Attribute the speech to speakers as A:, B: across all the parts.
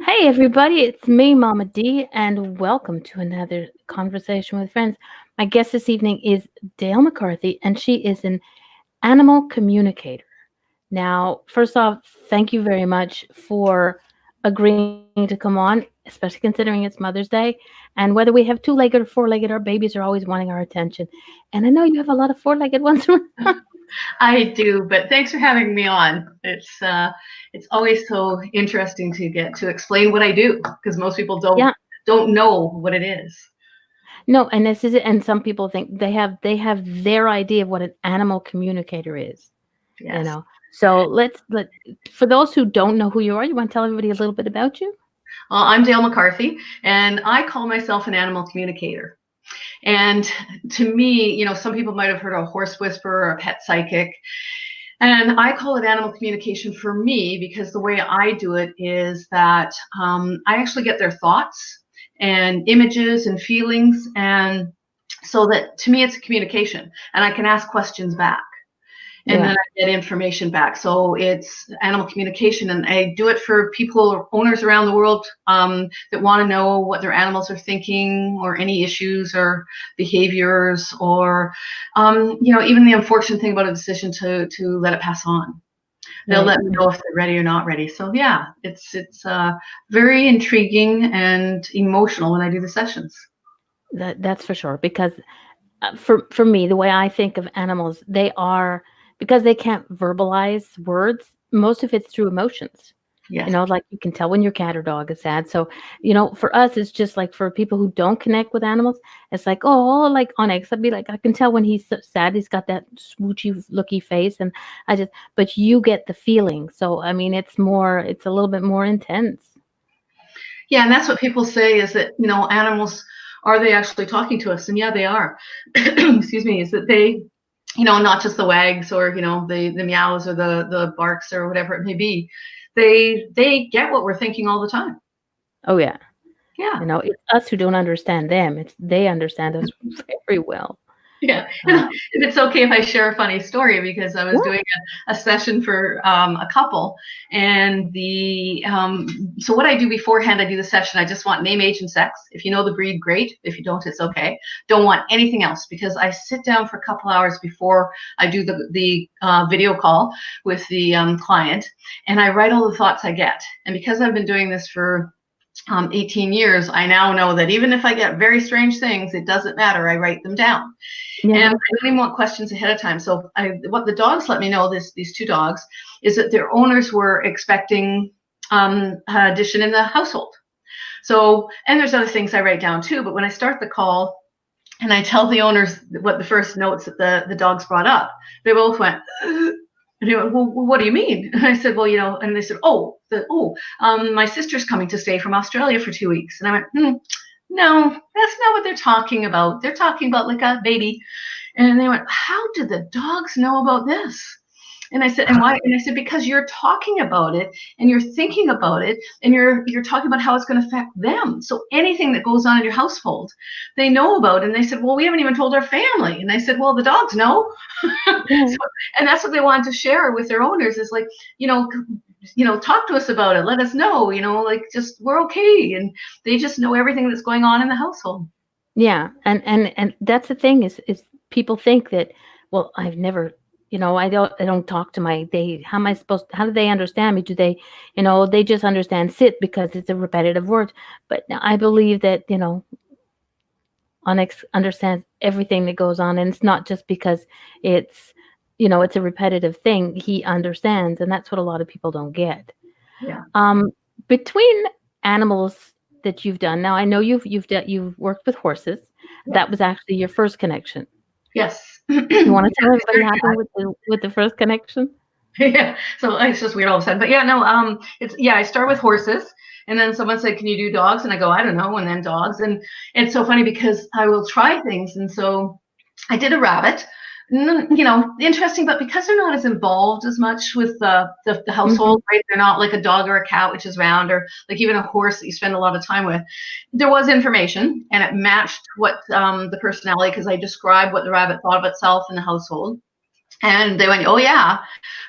A: Hey everybody, it's me, Mama D, and welcome to another conversation with friends. My guest this evening is Dale McCarthy, and she is an animal communicator. Now, first off, thank you very much for agreeing to come on, especially considering it's Mother's Day. And whether we have two-legged or four-legged, our babies are always wanting our attention. And I know you have a lot of four-legged ones around.
B: I do, but thanks for having me on. It's always so interesting to get to explain what I do because most people
A: Yeah.
B: don't know what it is.
A: No, and this is it. And some people think they have their idea of what an animal communicator is. You
B: Yes.
A: know. So let for those who don't know who you are, you want to tell everybody a little bit about you?
B: I'm Dale McCarthy, and I call myself an animal communicator. And to me, some people might have heard a horse whisperer or a pet psychic. And I call it animal communication for me because the way I do it is that I actually get their thoughts and images and feelings. And so that to me, it's a communication and I can ask questions back and then
A: Yeah.
B: I get information back. So it's animal communication, and I do it for people or owners around the world that want to know what their animals are thinking, or any issues or behaviors, or even the unfortunate thing about a decision to let it pass on. They'll
A: Right.
B: let me know if they're ready or not ready. So yeah, it's very intriguing and emotional when I do the sessions.
A: That's for sure. Because for me, the way I think of animals, they are because they can't verbalize words. Most of it's through emotions.
B: Yes.
A: Like you can tell when your cat or dog is sad. So, for us, it's just like for people who don't connect with animals, it's like, oh, like Onyx, I'd be like, I can tell when he's sad. He's got that smoochy, looky face, and but you get the feeling. So, I mean, it's a little bit more intense.
B: Yeah, and that's what people say is that, animals, are they actually talking to us? And yeah, they are. Excuse me, is that they, not just the wags or, the meows or the barks or whatever it may be. They get what we're thinking all the time.
A: Oh yeah,
B: Yeah.
A: it's us who don't understand them. It's they understand us very well.
B: Yeah,
A: Uh,
B: and it's okay if I share a funny story because I was
A: yeah.
B: doing a session for a couple, and so what I do beforehand, I do the session. I just want name, age, and sex. If you know the breed, great. If you don't, it's okay. Don't want anything else because I sit down for a couple hours before I do the video call with the client, and I write all the thoughts I get. And because I've been doing this for 18 years, I now know that even if I get very strange things, it doesn't matter. I write them down. And I
A: Yeah.
B: don't even want questions ahead of time. So what the dogs let me know, these two dogs, is that their owners were expecting addition in the household. So, and there's other things I write down too, but when I start the call and I tell the owners what the first notes that the dogs brought up, they both went, and they went, well, what do you mean? And I said, well, and they said, my sister's coming to stay from Australia for 2 weeks. And I went, no, that's not what they're talking about. They're talking about like a baby. And they went, how did the dogs know about this? And I said, and why? And I said, because you're talking about it and you're thinking about it and you're talking about how it's going to affect them. So anything that goes on in your household, they know about. And they said, well, we haven't even told our family. And I said, well, the dogs know.
A: Yeah.
B: And that's what they wanted to share with their owners is like, talk to us about it. Let us know, like just we're okay. And they just know everything that's going on in the household.
A: Yeah, and that's the thing is people think that, well, I've never, I don't talk to my they how am I supposed how do they understand me? Do they, they just understand sit because it's a repetitive word. But I believe that, Onyx understands everything that goes on, and it's not just because it's, it's a repetitive thing. He understands, and that's what a lot of people don't get.
B: Yeah.
A: Um, Between animals that you've done, now I know you've worked with horses.
B: Yeah.
A: That was actually your first connection.
B: Yes.
A: You want to tell everybody what happened with the first connection?
B: Yeah. So it's just weird all of a sudden. But yeah, no, I start with horses. And then someone said, can you do dogs? And I go, I don't know. And then dogs. And it's so funny because I will try things. And so I did a rabbit. Interesting, but because they're not as involved as much with the
A: Mhm.
B: household, right? They're not like a dog or a cat, which is round, or like even a horse that you spend a lot of time with. There was information, and it matched what the personality, because I described what the rabbit thought of itself in the household. And they went, oh yeah,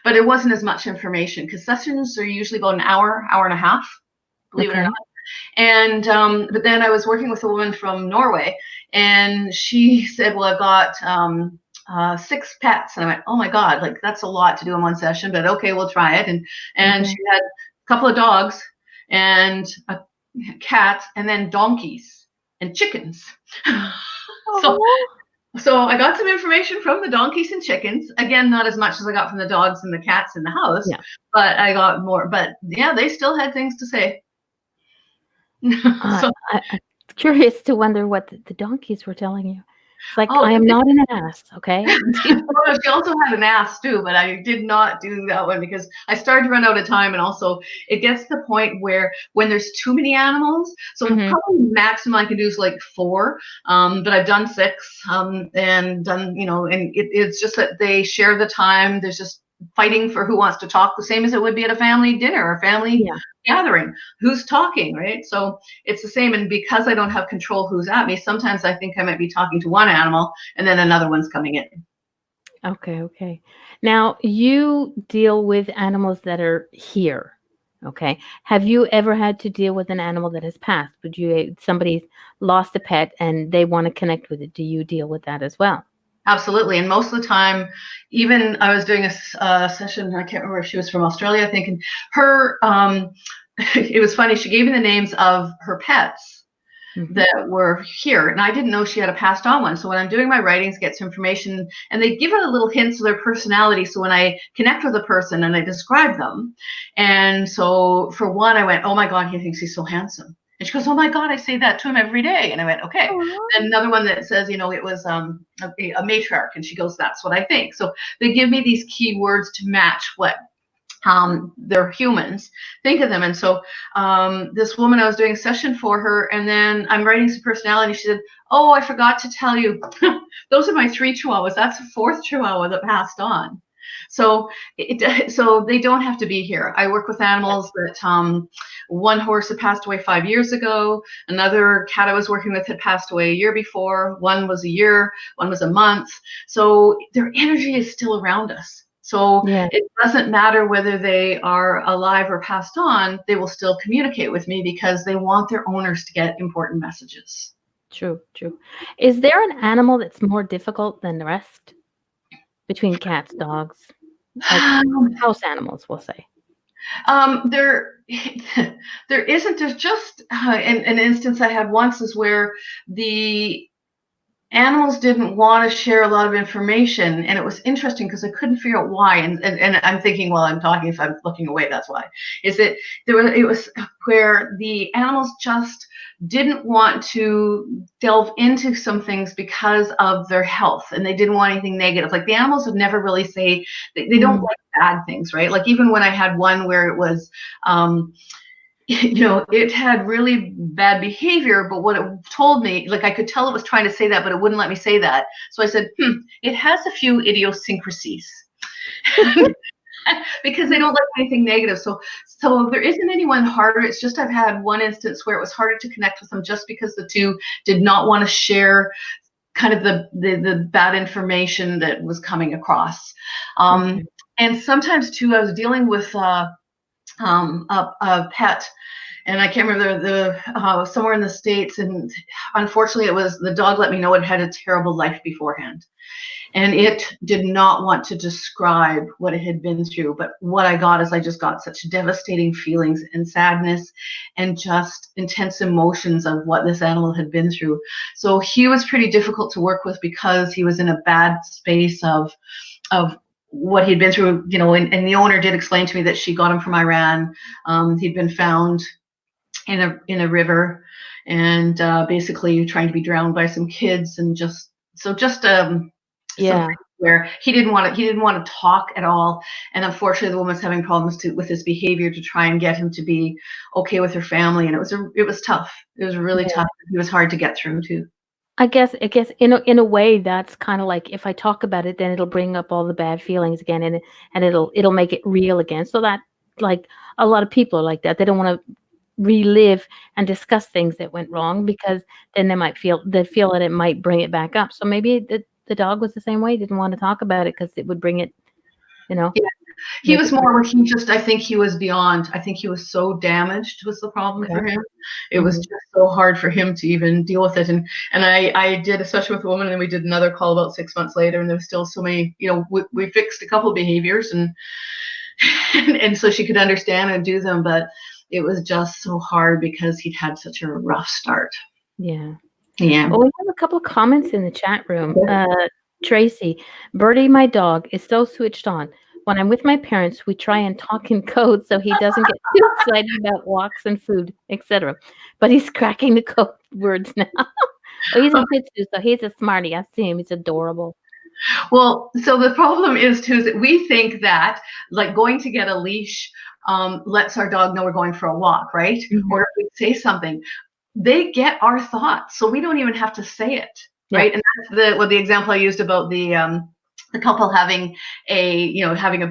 B: but it wasn't as much information because sessions are usually about an hour, hour and a half, believe it or not.
A: Okay.
B: And but then I was working with a woman from Norway, and she said, "Well, I've got 6 pets," and I went, "Oh my God, like that's a lot to do in one session, but okay, we'll try it." And she
A: Okay.
B: had a couple of dogs and a cat, and then donkeys and chickens. so
A: Oh,
B: so I got some information from the donkeys and chickens. Again, not as much as I got from the dogs and the cats in the house,
A: yeah.
B: but I got more. But yeah, they still had things to say. so
A: I'm curious to wonder what the donkeys were telling you. It's like,
B: oh,
A: I am not an ass, okay?
B: well, she also had an ass too, but I did not do that one because I started to run out of time, and also it gets to the point where when there's too many animals, so the
A: Mhm.
B: probably maximum I can do is like 4, but I've done 6, and done, and it's just that they share the time. There's just fighting for who wants to talk, the same as it would be at a family dinner or family
A: Yeah.
B: gathering. Who's talking, right? So it's the same, and because I don't have control who's at me, sometimes I think I might be talking to one animal, and then another one's coming in.
A: Okay, okay. Now, you deal with animals that are here, okay? Have you ever had to deal with an animal that has passed? Somebody's lost a pet and they want to connect with it. Do you deal with that as well?
B: Absolutely. And most of the time, even I was doing a session, I can't remember if she was from Australia, I think, and her, it was funny, she gave me the names of her pets
A: Mhm.
B: that were here, and I didn't know she had a passed on one. So when I'm doing my writings, get some information, and they give it a little hints of their personality. So when I connect with a person and I describe them, and so for one, I went, "Oh my God, he thinks he's so handsome." And she goes, "Oh my God, I say that to him every day." And I went, "Okay."
A: Aw.
B: Then another one that says, it was a matriarch, and she goes, "That's what I think." So they give me these key words to match what they're humans, think of them. And so this woman, I was doing a session for her, and then I'm writing some personality. She said, "Oh, I forgot to tell you, those are my 3 chihuahuas. That's the 4th chihuahua that passed on." So so they don't have to be here. I work with animals that one horse had passed away 5 years ago. Another cat I was working with had passed away a year before. One was a year, one was a month. So their energy is still around us. So
A: Yeah,
B: it doesn't matter whether they are alive or passed on, they will still communicate with me because they want their owners to get important messages.
A: true, true. Is there an animal that's more difficult than the rest between cats, dogs, like house animals, we'll say?
B: There, there isn't. There's just an instance I had once is where the animals didn't want to share a lot of information, and it was interesting because I couldn't figure out why. And I'm thinking while I'm talking, if I'm looking away, that's why. Is that it was where the animals just didn't want to delve into some things because of their health, and they didn't want anything negative. Like the animals would never really say they don't
A: Mm,
B: like bad things, right? Like even when I had one where it was it had really bad behavior, but what it told me, like I could tell it was trying to say that, but it wouldn't let me say that. So I said, it has a few idiosyncrasies because they don't like anything negative. So there isn't anyone harder. It's just I've had one instance where it was harder to connect with them just because the two did not want to share kind of the bad information that was coming across. Um,
A: okay.
B: and sometimes too, I was dealing with a pet, and I can't remember somewhere in the States, and unfortunately, it was the dog let me know it had a terrible life beforehand, and it did not want to describe what it had been through. But what I got is I just got such devastating feelings and sadness, and just intense emotions of what this animal had been through. So he was pretty difficult to work with because he was in a bad space of what he'd been through, and the owner did explain to me that she got him from Iran. He'd been found in a river, and basically trying to be drowned by some kids, and just something
A: Yeah.
B: where he didn't want to talk at all. And unfortunately the woman's having problems with his behavior to try and get him to be okay with her family, and it was tough. It was really
A: Yeah.
B: tough. He was hard to get through too.
A: I guess in a way that's kind of like if I talk about it, then it'll bring up all the bad feelings again, and it'll make it real again. So that like a lot of people are like that. They don't want to relive and discuss things that went wrong because then they feel that it might bring it back up. So maybe the dog was the same way. Didn't want to talk about it because it would bring it, you know,
B: Yeah. He
A: make
B: was
A: it
B: more
A: worse.
B: where he just, I think he was beyond. I think he was so damaged was the problem
A: Okay.
B: for him. It was
A: Hmm.
B: just so hard for him to even deal with it. And I did a session with a woman, and then we did another call about 6 months later, and there was still so many, we fixed a couple of behaviors, and, and so she could understand and do them, but it was just so hard because he'd had such a rough start.
A: Yeah.
B: Yeah.
A: Well, we have a couple of comments in the chat room. Tracy, Birdie, my dog, is so switched on. When I'm with my parents, we try and talk in code so he doesn't get too excited about walks and food, etc. But he's cracking the code words now. Oh, he's a Shih Tzu, so he's a smarty. I see him. He's adorable.
B: Well, so the problem is too is that we think that like going to get a leash lets our dog know we're going for a walk, right?
A: Mhm.
B: Or if we say something, they get our thoughts, so we don't even have to say it,
A: Yeah.
B: right? And that's the example I used about the couple having thinking of having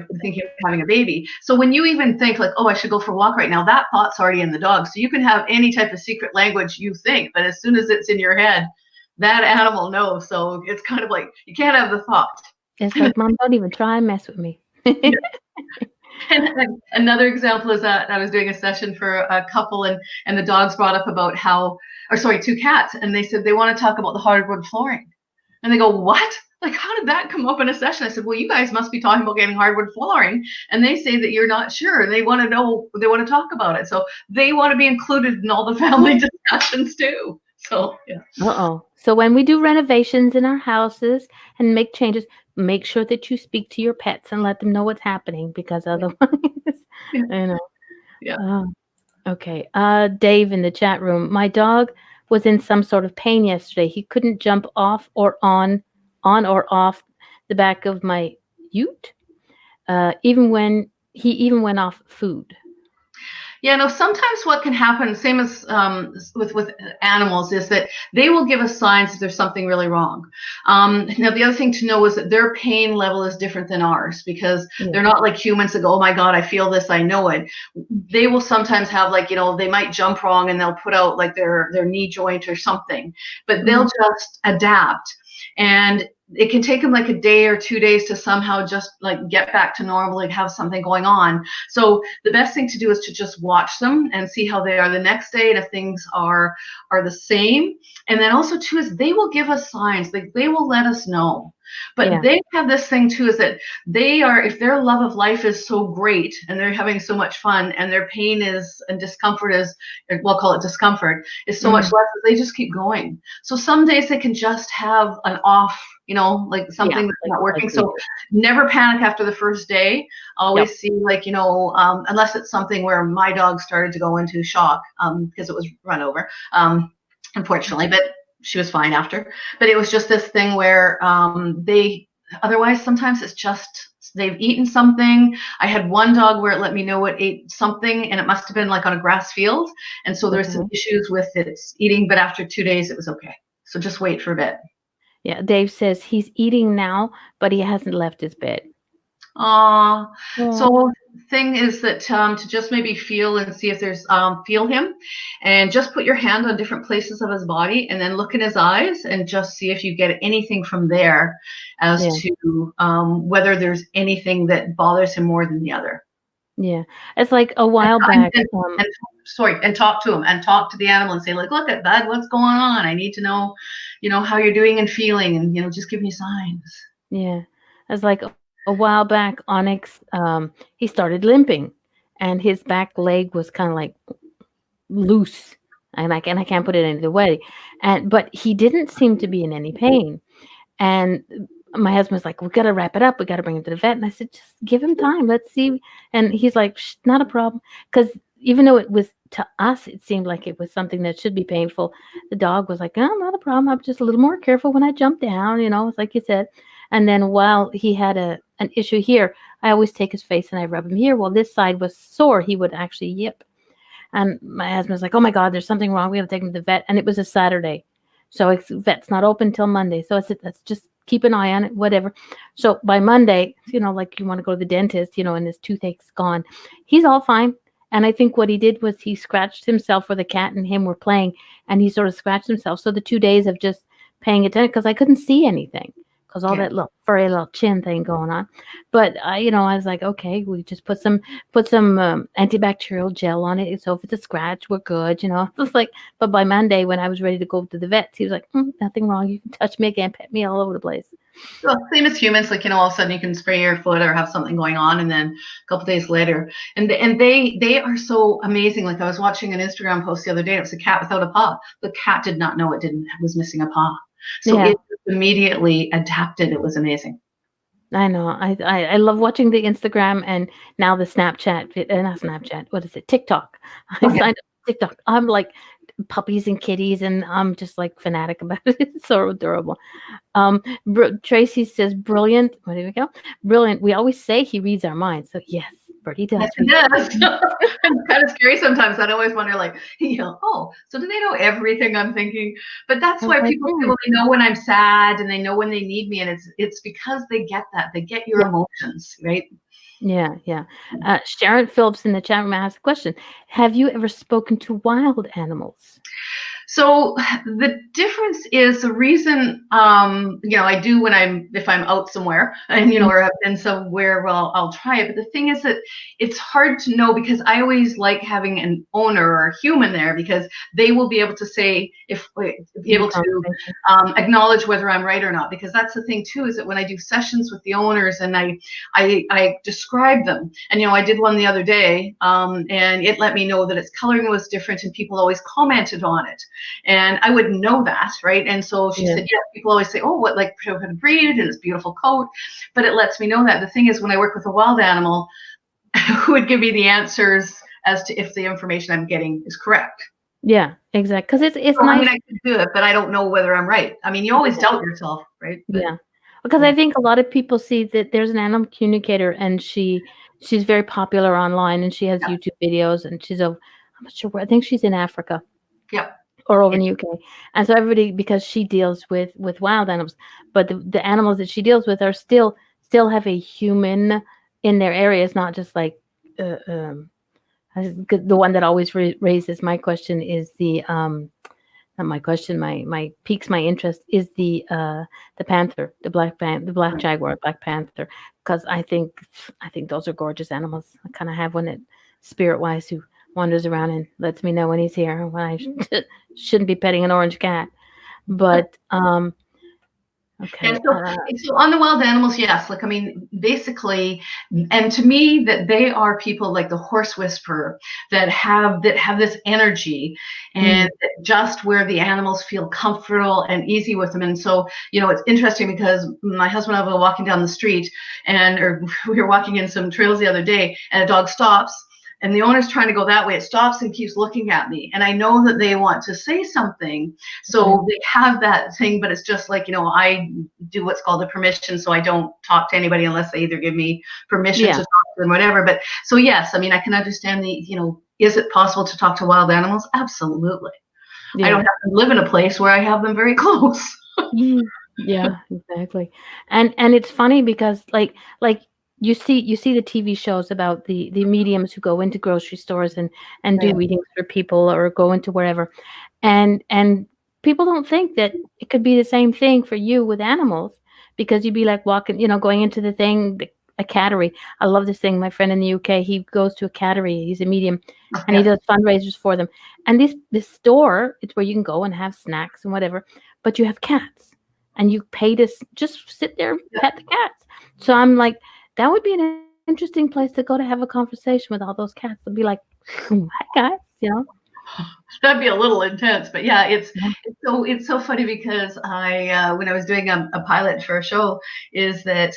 B: a baby. So when you even think like, oh, I should go for a walk right now, that thought's already in the dog. So you can have any type of secret language you think, but as soon as it's in your head, that animal knows. So it's kind of like you can't have the thought.
A: It's like, Mom, don't even try and mess with me.
B: And another example is that I was doing a session for a couple, and the dogs brought up about two cats, and they said they want to talk about the hardwood flooring. And they go, what? Like, how did that come up in a session? I said, well, you guys must be talking about getting hardwood flooring. And they say that you're not sure. And they want to know, they want to talk about it. So they want to be included in all the family discussions too. So, yeah.
A: Uh-oh. So when we do renovations in our houses and make changes, make sure that you speak to your pets and let them know what's happening because otherwise,
B: Yeah.
A: you know.
B: Yeah.
A: Oh, okay. Dave in the chat room. My dog was in some sort of pain yesterday. He couldn't jump off or on or off the back of my ute, even went off food.
B: Yeah, no, sometimes what can happen, same as with animals, is that they will give us signs that there's something really wrong. Now, the other thing to know is that their pain level is different than ours because
A: Yeah.
B: they're not like humans that go, oh my God, I feel this, I know it. They will sometimes have like, they might jump wrong and they'll put out like their knee joint or something, but they'll just adapt. And it can take them like a day or 2 days to somehow just like get back to normal and have something going on. So the best thing to do is to just watch them and see how they are the next day, and if things are the same. And then also too is they will give us signs, like they will let us know. But
A: Yeah.
B: they have this thing too is that if their love of life is so great and they're having so much fun and their pain is and discomfort is, we'll call it discomfort, is so much less, they just keep going. So some days they can just have an off, like something
A: Yeah.
B: that's not working.
A: Like we
B: So
A: do.
B: never panic after the first day. Always see like, unless it's something where my dog started to go into shock because it was run over, unfortunately, but she was fine after. But it was just this thing where otherwise sometimes it's just they've eaten something. I had one dog where it let me know it ate something, and it must have been like on a grass field. And so there's some
A: Okay.
B: issues with its eating, but after 2 days it was okay. So just wait for a bit.
A: Yeah. Dave says he's eating now, but he hasn't left his bed.
B: So thing is that to just maybe feel and see if there's feel him, and just put your hand on different places of his body and then look in his eyes and just see if you get anything from there as
A: Yeah.
B: to whether there's anything that bothers him more than the other.
A: Yeah. It's like a
B: And,
A: while back.
B: and talk to him and talk to the animal and say like, look at that, what's going on? I need to know, how you're doing and feeling, and just give me signs.
A: Yeah. It's like a while back, Onyx, he started limping and his back leg was kind of like loose. And I can't put it any other way. But he didn't seem to be in any pain. And my husband was like, we got to wrap it up. We got to bring him to the vet. And I said, just give him time. Let's see. And he's like, not a problem. Because even though it was to us, it seemed like it was something that should be painful. The dog was like, oh, not a problem. I'm just a little more careful when I jump down, it's like you said. And then while he had an issue here, I always take his face and I rub him here. Well, this side was sore. He would actually yip. And my husband's like, oh my God, there's something wrong. We got to take him to the vet. And it was a Saturday. So vet's not open till Monday. So I said, let's just keep an eye on it, whatever. So by Monday, like you want to go to the dentist, and his toothache's gone. He's all fine. And I think what he did was he scratched himself, where the cat and him were playing, and he sort of scratched himself. So the 2 days of just paying attention, because I couldn't see anything. because all
B: Yeah.
A: that little furry little chin thing going on. But I was like, okay, we just put some antibacterial gel on it. So if it's a scratch, we're good. It's like, but by Monday when I was ready to go to the vet, he was like, nothing wrong. You can touch me again, pet me all over the place.
B: Well, same as humans, like all of a sudden you can spray your foot or have something going on, and then a couple days later, and they are so amazing. Like I was watching an Instagram post the other day. It was a cat without a paw. The cat did not know it was missing a paw, so
A: Yeah.
B: it immediately adapted. It was amazing.
A: I know. I love watching the Instagram and now the Snapchat, not Snapchat. What is it? TikTok. I
B: Okay.
A: signed up for TikTok. I'm like puppies and kitties, and I'm just like fanatic about it. It's so adorable. Tracy says, "Brilliant." Where do we go? Brilliant. We always say he reads our minds. So yes, Bertie
B: Yes,
A: does
B: it
A: read.
B: does. It's kind of scary sometimes. I always wonder, like, oh, so do they know everything I'm thinking? But that's
A: I was
B: why
A: like,
B: people say, well, they know when I'm sad and they know when they need me, and it's because they get that. They get your
A: yeah,
B: emotions, right?
A: yeah, yeah. Sharon Phillips in the chat room asked a question: have you ever spoken to wild animals?
B: So the difference is the reason, I do if I'm out somewhere and,
A: Mm,
B: or I've been somewhere, well, I'll try it. But the thing is that it's hard to know because I always like having an owner or a human there because they will be able to say, be
A: in the
B: able to
A: conversation.
B: acknowledge whether I'm right or not. Because that's the thing too, is that when I do sessions with the owners and I describe them, and, I did one the other day, and it let me know that its coloring was different and people always commented on it. And I wouldn't know that, right? And so she
A: Yeah,
B: said, yeah, people always say, oh, what, like, breed and this beautiful coat. But it lets me know that. The thing is, when I work with a wild animal, who would give me the answers as to if the information I'm getting is correct?
A: yeah, exactly. Because it's
B: So, I
A: nice.
B: mean, I could do it, but I don't know whether I'm right. I mean, you always doubt yourself, right? But
A: Yeah. Because
B: yeah,
A: I think a lot of people see that there's an animal communicator and she's very popular online and she has
B: yeah,
A: YouTube videos and I'm not sure where, I think she's in Africa
B: yeah,
A: or over
B: yeah.
A: in the UK. And so everybody, because she deals with wild animals, but the animals that she deals with are still have a human in their area. It's not just like uh, um the one that always raises my question is not my question, my piques my interest is the panther, the black
B: Right.
A: jaguar, black panther, because I think those are gorgeous animals. I kind of have one that spirit wise who wanders around and lets me know when he's here when I shouldn't be petting an orange cat. But
B: And
A: okay,
B: so on the wild animals, yes. Like, I mean, basically, and to me, that they are people like the horse whisperer that have this energy, and
A: mm,
B: just where the animals feel comfortable and easy with them. And so, it's interesting because my husband and I were walking down the street, or we were walking in some trails the other day, and a dog stops. And the owner's trying to go that way. It stops and keeps looking at me. And I know that they want to say something.
A: okay,
B: So they have that thing, but it's just like, I do what's called a permission. So I don't talk to anybody unless they either give me permission to
A: yeah,
B: talk to them, whatever. But so, yes, I mean, I can understand is it possible to talk to wild animals? Absolutely. I don't
A: yeah.
B: have to live in a place where I have them very close.
A: Mm, yeah, exactly. And it's funny because like you see the TV shows about the mediums who go into grocery stores and do
B: Right.
A: readings for people or go into wherever. And people don't think that it could be the same thing for you with animals because you'd be like walking, going into the thing, a cattery. I love this thing. My friend in the UK, he goes to a cattery. He's a medium, and he
B: Yeah.
A: does fundraisers for them. And this store, it's where you can go and have snacks and whatever, but you have cats, and you pay to just sit there and
B: Yeah.
A: pet the cats. So I'm like, that would be an interesting place to go to have a conversation with all those cats and be like, hi guys.
B: That'd be a little intense, but yeah, it's
A: Yeah.
B: it's so funny because when I was doing a pilot for a show, is that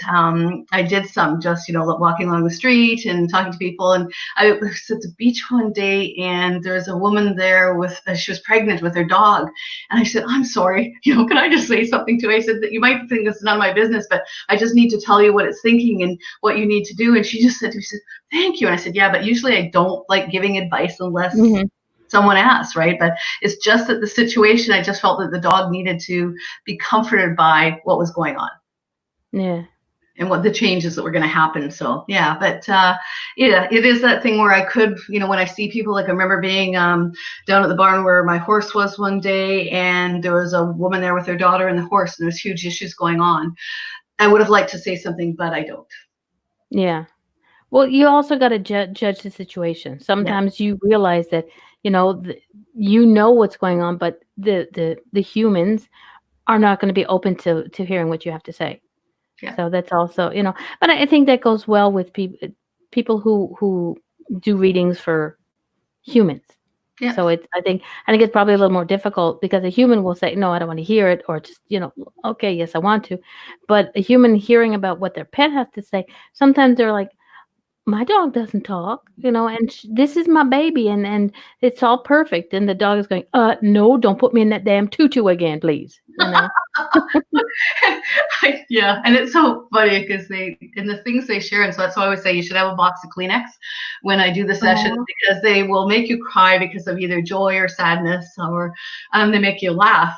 B: I did some just walking along the street and talking to people, and I was at the beach one day, and there was a woman there with she was pregnant with her dog, and I said, I'm sorry, can I just say something to her? I said that you might think this is none of my business, but I just need to tell you what it's thinking and what you need to do. And she just said to me, she said, thank you. And I said, yeah, but usually I don't like giving advice unless
A: Hmm.
B: someone else, right? But it's just that the situation, I just felt that the dog needed to be comforted by what was going on.
A: Yeah.
B: and what the changes that were going to happen. So yeah, but yeah, it is that thing where I could, when I see people, like I remember being down at the barn where my horse was one day, and there was a woman there with her daughter and the horse, and there's huge issues going on. I would have liked to say something, but I don't.
A: Yeah. Well, you also got to judge the situation.
B: Yeah,
A: Sometimes you realize that, you know, what's going on, but the humans are not going to be open to hearing what you have to say.
B: yeah,
A: So that's also, but I think that goes well with people who do readings for humans.
B: yeah.
A: So I think it's probably a little more difficult because a human will say, no, I don't want to hear it, or just, okay, yes, I want to. But a human hearing about what their pet has to say, sometimes they're like, my dog doesn't talk, and this is my baby, and it's all perfect. And the dog is going, no, don't put me in that damn tutu again, please.
B: Yeah, and it's so funny because in the things they share, and so that's why I always say you should have a box of Kleenex when I do the session,
A: Aw.
B: because they will make you cry because of either joy or sadness, or they make you laugh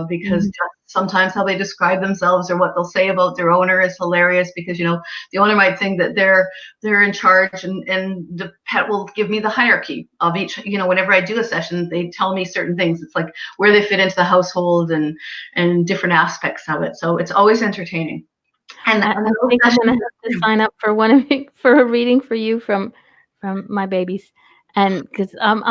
B: because
A: Mhm.
B: just sometimes how they describe themselves or what they'll say about their owner is hilarious, because the owner might think that they're in charge, and the pet will give me the hierarchy of each. Whenever I do a session, they tell me certain things. It's like where they fit into the household, and different aspects of it. So it's always entertaining. And
A: I
B: those
A: think I'm gonna
B: sessions,
A: have to sign up for for a reading for you from my babies, and because I'm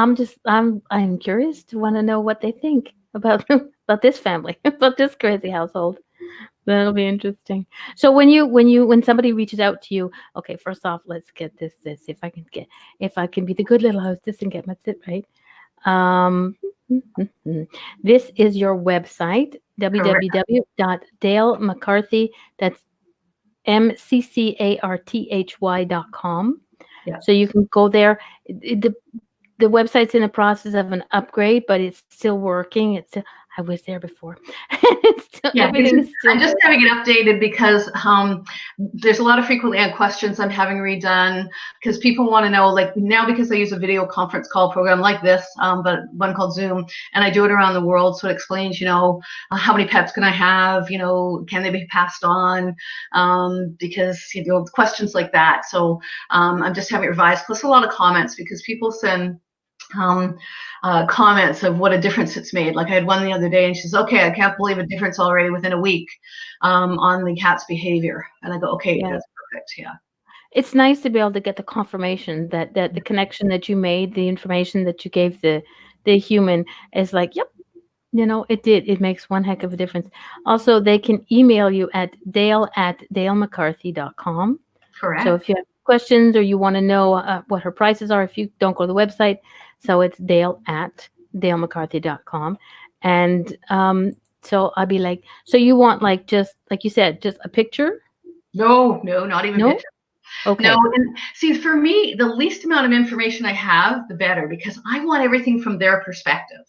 A: curious to want to know what they think about about this family, about this crazy household. That'll be interesting. So when somebody reaches out to you, okay, first off, let's get this if I can be the good little hostess and get my sit right. Um, this is your website,
B: correct.
A: www.dalemccarthy. That's MCCARTHY.com.
B: Yeah.
A: So you can go there. The website's in the process of an upgrade, but it's still working. I was there before. It's still,
B: Yeah,
A: everything is still
B: I'm just
A: working.
B: having it updated because there's a lot of frequently asked questions I'm having redone, because people want to know, like now, because I use a video conference call program like this, but one called Zoom, and I do it around the world, so it explains, how many pets can I have, can they be passed on, because questions like that. So I'm just having it revised, plus a lot of comments, because people send um, comments of what a difference it's made. Like I had one the other day, and she's, okay, I can't believe a difference already within a week on the cat's behavior. And I go, okay,
A: Yeah.
B: that's perfect. Yeah.
A: It's nice to be able to get the confirmation that the connection that you made, the information that you gave the human is like, yep, it did. It makes one heck of a difference. Also, they can email you at dale@dalemccarthy.com. So
B: Correct.
A: if you have questions or you want to know what her prices are, if you don't go to the website, so it's dale@dalemccarthy.com. And so I'd be like, so you want, like, just like you said, just a picture?
B: No, no, not even
A: No?
B: picture. No,
A: Okay.
B: and see, for me, the least amount of information I have, the better, because I want everything from their perspective.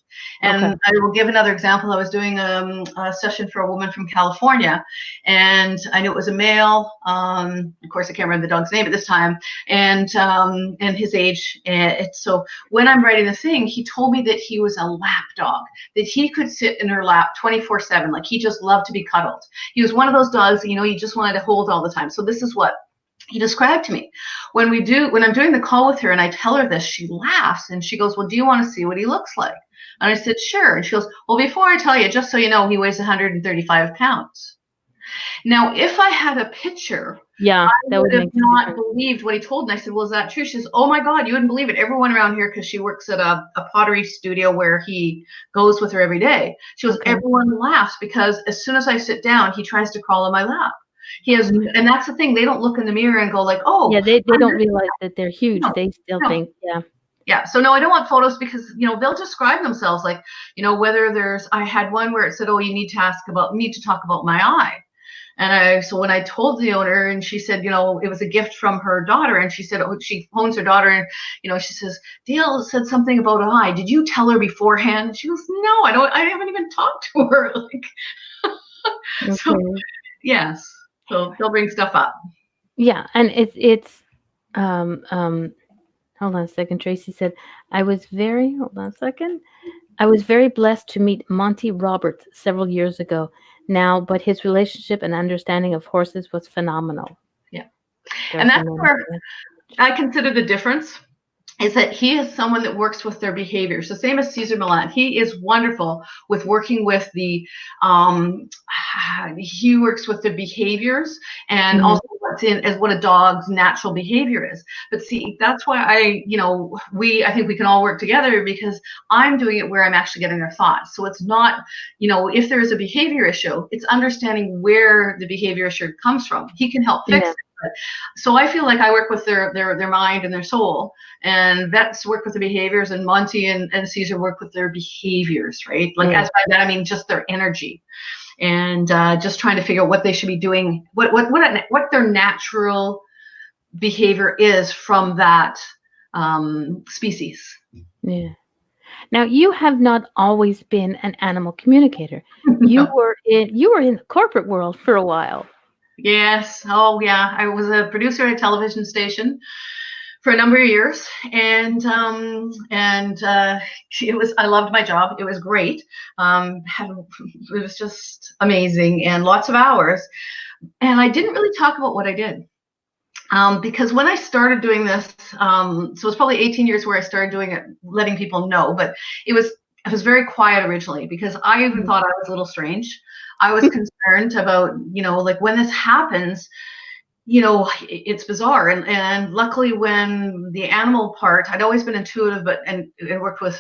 A: Okay.
B: And I will give another example. I was doing a session for a woman from California, and I knew it was a male. Of course, I can't remember the dog's name at this time, and his age. So when I'm writing the thing, he told me that he was a lap dog, that he could sit in her lap 24/7, like he just loved to be cuddled. He was one of those dogs that you just wanted to hold all the time. So this is what he described to me. When I'm doing the call with her and I tell her this, she laughs and she goes, well, do you want to see what he looks like? And I said, sure. And she goes, well, before I tell you, just so you know, he weighs 135 pounds. Now, if I had a picture,
A: Yeah,
B: I
A: that
B: would
A: would
B: have
A: make a
B: not
A: difference.
B: believed what he told me. I said, well, is that true? She says, oh my God, you wouldn't believe it. Everyone around here, because she works at a pottery studio where he goes with her every day. She goes,
A: Okay.
B: everyone laughs because as soon as I sit down, he tries to crawl in my lap. And that's the thing. They don't look in the mirror and go like, oh,
A: Yeah, they
B: I'm
A: don't
B: this.
A: realize that they're huge.
B: No,
A: They still
B: no.
A: think, yeah.
B: Yeah. So no, I don't want photos because, they'll describe themselves like, whether I had one where it said, oh, you need to talk about my eye. So when I told the owner, and she said, it was a gift from her daughter, and she said, oh, she phones her daughter, and she says, Dale said something about an eye. Did you tell her beforehand? She goes, no, I haven't even talked to her. So
A: Okay.
B: yes, so they'll bring stuff up.
A: Yeah, and it's um um hold on a second. Tracy said, hold on a second. I was very blessed to meet Monty Roberts several years ago. now, but his relationship and understanding of horses was phenomenal.
B: Yeah.
A: They're
B: And that's
A: phenomenal.
B: where I consider the difference is that he is someone that works with their behaviors. The same as Cesar Millan. He is wonderful with working with he works with the behaviors and also what's in as what a dog's natural behavior is. But see, that's why I think we can all work together because I'm doing it where I'm actually getting their thoughts. So it's not, if there is a behavior issue, it's understanding where the behavior issue comes from. He can help fix it. So I feel like I work with their mind and their soul, and vets work with the behaviors, and Monty and Caesar work with their behaviors, right? Like as by that I mean just their energy, and just trying to figure out what they should be doing, what their natural behavior is from that species.
A: Yeah. Now, you have not always been an animal communicator.
B: No.
A: You were in the corporate world for a while.
B: Yes. Oh, yeah. I was a producer at a television station for a number of years, and it was. I loved my job. It was great. It was just amazing and lots of hours. And I didn't really talk about what I did. Because when I started doing this, so it was probably 18 years where I started doing it, letting people know, but it was very quiet originally because I even thought I was a little strange. I was concerned about, like when this happens, it's bizarre. And luckily when the animal part, I'd always been intuitive, and worked with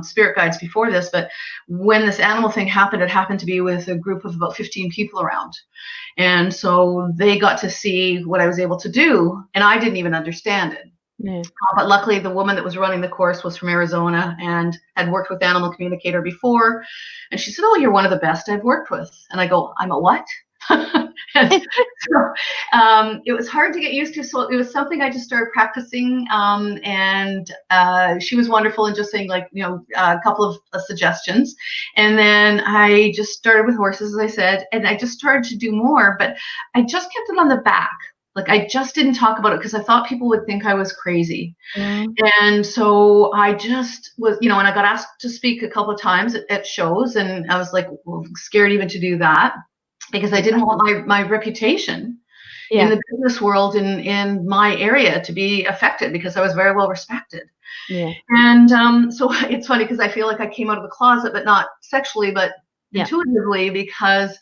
B: spirit guides before this, but when this animal thing happened, it happened to be with a group of about 15 people around. And so they got to see what I was able to do, and I didn't even understand it.
A: Yeah.
B: But luckily, the woman that was running the course was from Arizona and had worked with Animal Communicator before. And she said, "Oh, you're one of the best I've worked with." And I go, "I'm a what?" And so, it was hard to get used to. So it was something I just started practicing. And she was wonderful in just saying, like, a couple of suggestions. And then I just started with horses, as I said, and I just started to do more. But I just kept it on the back. Like, I just didn't talk about it because I thought people would think I was crazy. And so I just was, and I got asked to speak a couple of times at shows, and I was like, scared even to do that because I didn't want my reputation in the business world in my area to be affected because I was very well respected.
A: Yeah.
B: And so it's funny because I feel like I came out of the closet, but not sexually, but intuitively, because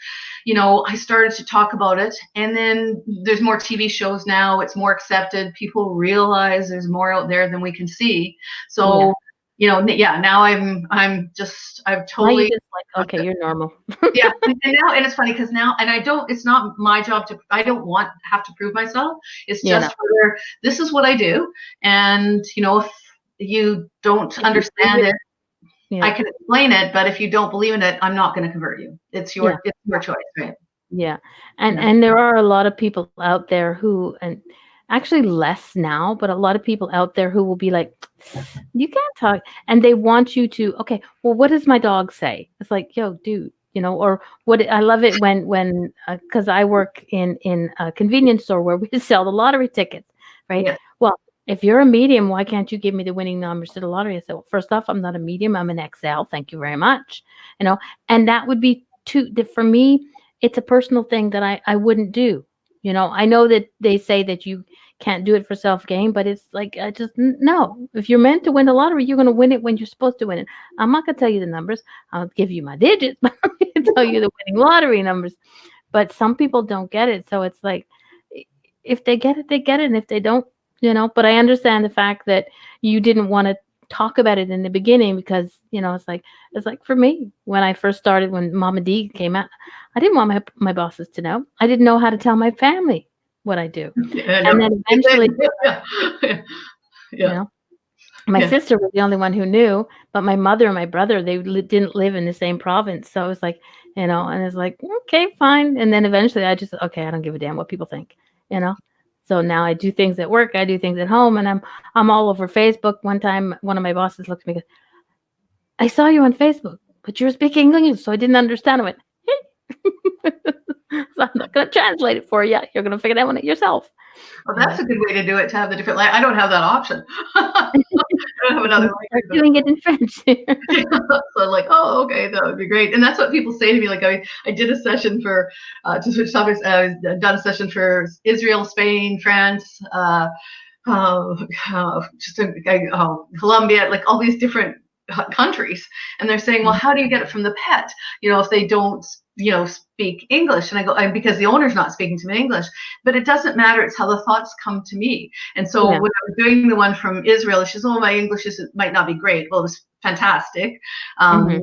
B: I started to talk about it, and then there's more TV shows now. It's more accepted. People realize there's more out there than we can see. So now I've totally.
A: Now you just like, okay, you're normal.
B: Yeah, and it's funny because now, and it's not my job I don't have to prove myself. It's just whether this is what I do, and if you don't understand it, I can explain it, but if you don't believe in it, I'm not going to convert you. It's your choice, right?
A: Yeah. And there are a lot of people out there who, and actually less now, but a lot of people out there who will be like, you can't talk. And they want you to, okay, well, what does my dog say? It's like, yo, dude, or what, I love it when, cause I work in a convenience store where we sell the lottery tickets, right?
B: Yeah.
A: Well, if you're a medium, why can't you give me the winning numbers to the lottery? I said, well, first off, I'm not a medium. I'm an XL. Thank you very much. And that would be for me, it's a personal thing that I wouldn't do. I know that they say that you can't do it for self-gain, but it's like, no. If you're meant to win the lottery, you're going to win it when you're supposed to win it. I'm not going to tell you the numbers. I'll give you my digits, but I'm going to tell you the winning lottery numbers. But some people don't get it. So it's like, if they get it, they get it. And if they don't, but I understand the fact that you didn't want to talk about it in the beginning because, it's like for me, when I first started, when Mama D came out, I didn't want my bosses to know. I didn't know how to tell my family what I do. And then eventually, my sister was the only one who knew, but my mother and my brother, they didn't live in the same province. So it was like, and it's like, okay, fine. And then eventually I just, okay, I don't give a damn what people think, So now I do things at work, I do things at home, and I'm all over Facebook. One time, one of my bosses looked at me and goes, I saw you on Facebook, but you're speaking English, so I didn't understand. I went, hey. So I'm not going to translate it for you. You're going to figure that one out yourself.
B: Well, that's a good way to do it, to have the different, I don't have that option. I don't have
A: We can
B: another
A: start
B: language.
A: doing it in French.
B: So I'm like, oh, okay, that would be great. And that's what people say to me. Like I did a session for to switch topics. I've done a session for Israel, Spain, France, just Colombia, like all these different countries, and they're saying, well, how do you get it from the pet? If they don't, speak English. And I go, because the owner's not speaking to me English, but it doesn't matter. It's how the thoughts come to me. And so
A: Yeah.
B: when I was doing the one from Israel, she says, oh, my English might not be great. Well, it was fantastic.
A: Mhm.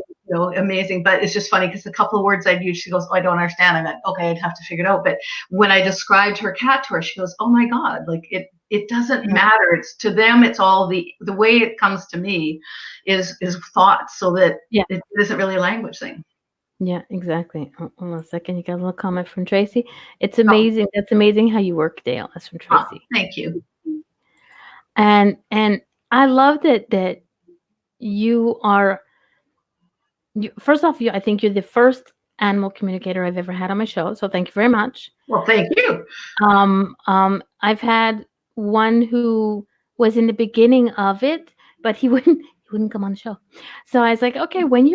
B: Amazing. But it's just funny because a couple of words I'd use, she goes, oh, I don't understand. I went, okay, I'd have to figure it out. But when I described her cat to her, she goes, oh my God, like it doesn't
A: Yeah.
B: matter. It's to them, it's all the way it comes to me is thoughts, so that
A: Yeah.
B: it isn't really a language thing.
A: Yeah, exactly. Hold on a second. You got a little comment from Tracy. It's
B: Oh,
A: amazing. That's amazing how you work, Dale. That's from Tracy.
B: thank you.
A: And I love that you are first off, I think you're the first animal communicator I've ever had on my show. So thank you very much.
B: Well, thank you.
A: I've had one who was in the beginning of it, but he wouldn't come on the show. So I was like, okay, when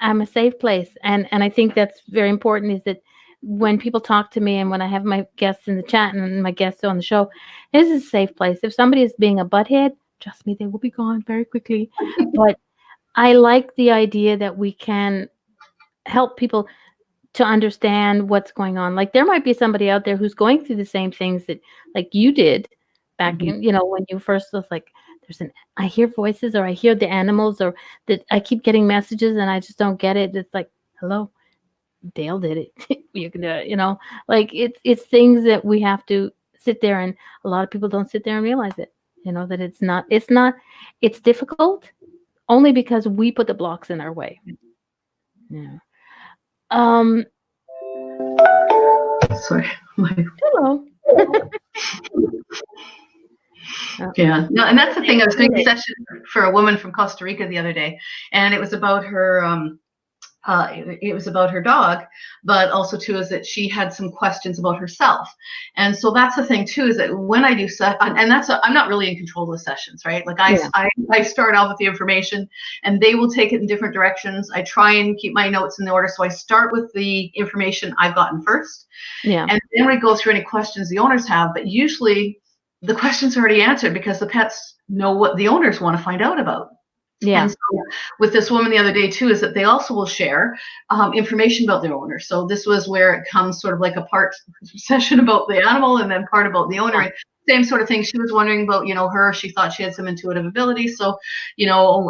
A: I'm a safe place, and I think that's very important. Is that when people talk to me and when I have my guests in the chat and my guests on the show, this is a safe place. If somebody is being a butthead, trust me, they will be gone very quickly. But I like the idea that we can help people to understand what's going on. Like there might be somebody out there who's going through the same things that like you did back
B: Mhm.
A: in, when you first was like, I hear voices or I hear the animals or that I keep getting messages and I just don't get it. It's like, hello, Dale did it. You can do it, like it's things that we have to sit there, and a lot of people don't sit there and realize it, that it's difficult only because we put the blocks in our way. Yeah. Um,
B: Sorry.
A: hello. Oh,
B: Yeah. No, and that's the thing. I was doing a
A: good.
B: session for a woman from Costa Rica the other day, and it was about her. It was about her dog, but also too is that she had some questions about herself, and so that's the thing too is that when I do and I'm not really in control of the sessions, right? Like
A: Yeah.
B: I start out with the information, and they will take it in different directions. I try and keep my notes in the order, so I start with the information I've gotten first,
A: Yeah.
B: and then we go through any questions the owners have. But usually, the questions are already answered because the pets know what the owners want to find out about.
A: Yeah.
B: And so with this woman the other day too, is that they also will share information about their owner. So this was where it comes sort of like a part session about the animal and then part about the owner.
A: Yeah.
B: And same sort of thing. She was wondering about, her. She thought she had some intuitive ability. So,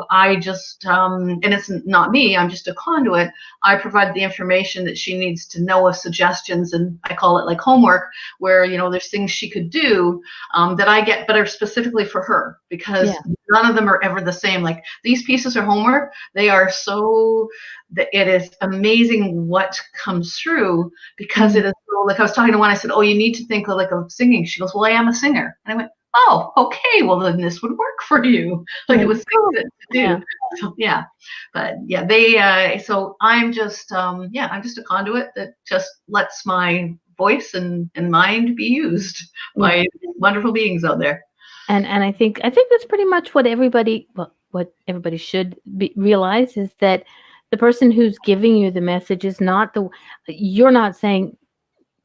B: I just, and it's not me. I'm just a conduit. I provide the information that she needs to know of suggestions, and I call it like homework, where there's things she could do that I get, but are specifically for her, because
A: Yeah.
B: none of them are ever the same. Like these pieces are homework. They are so that it is amazing what comes through, because
A: Mhm.
B: it is so, like I was talking to one, I said, oh, you need to think of like of singing. She goes, well, I am a singer. And I went, oh, okay, well then this would work for you. Like it was things to
A: Yeah.
B: do. So yeah, but yeah, they so I'm just I'm just a conduit that just lets my voice and mind be used
A: Yeah.
B: by wonderful beings out there.
A: And I think that's pretty much what everybody should realize is that the person who's giving you the message is not you're not saying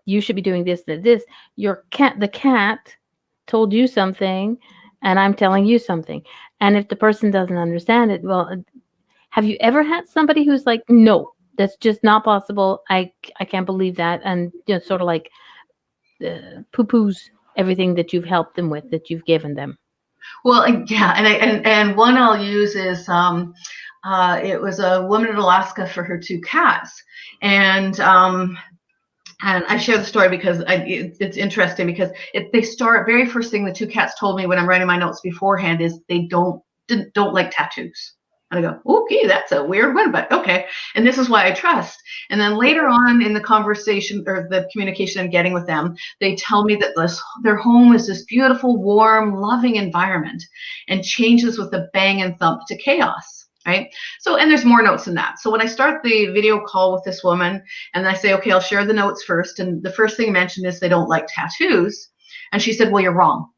A: you should be doing this. The cat told you something, and I'm telling you something. And if the person doesn't understand it, well, have you ever had somebody who's like, no, that's just not possible. I can't believe that, and sort of like poo-poos everything that you've helped them with, that you've given them.
B: Well, yeah, and one I'll use is it was a woman in Alaska for her two cats, and I share the story because it's interesting, because they start very first thing the two cats told me when I'm writing my notes beforehand is they don't like tattoos. And I go, okay, that's a weird one, but okay. And this is why I trust. And then later on in the conversation or the communication I'm getting with them, they tell me that their home is this beautiful, warm, loving environment, and changes with a bang and thump to chaos. Right. So, and there's more notes in that. So when I start the video call with this woman and I say, okay, I'll share the notes first. And the first thing mentioned is they don't like tattoos. And she said, well, you're wrong.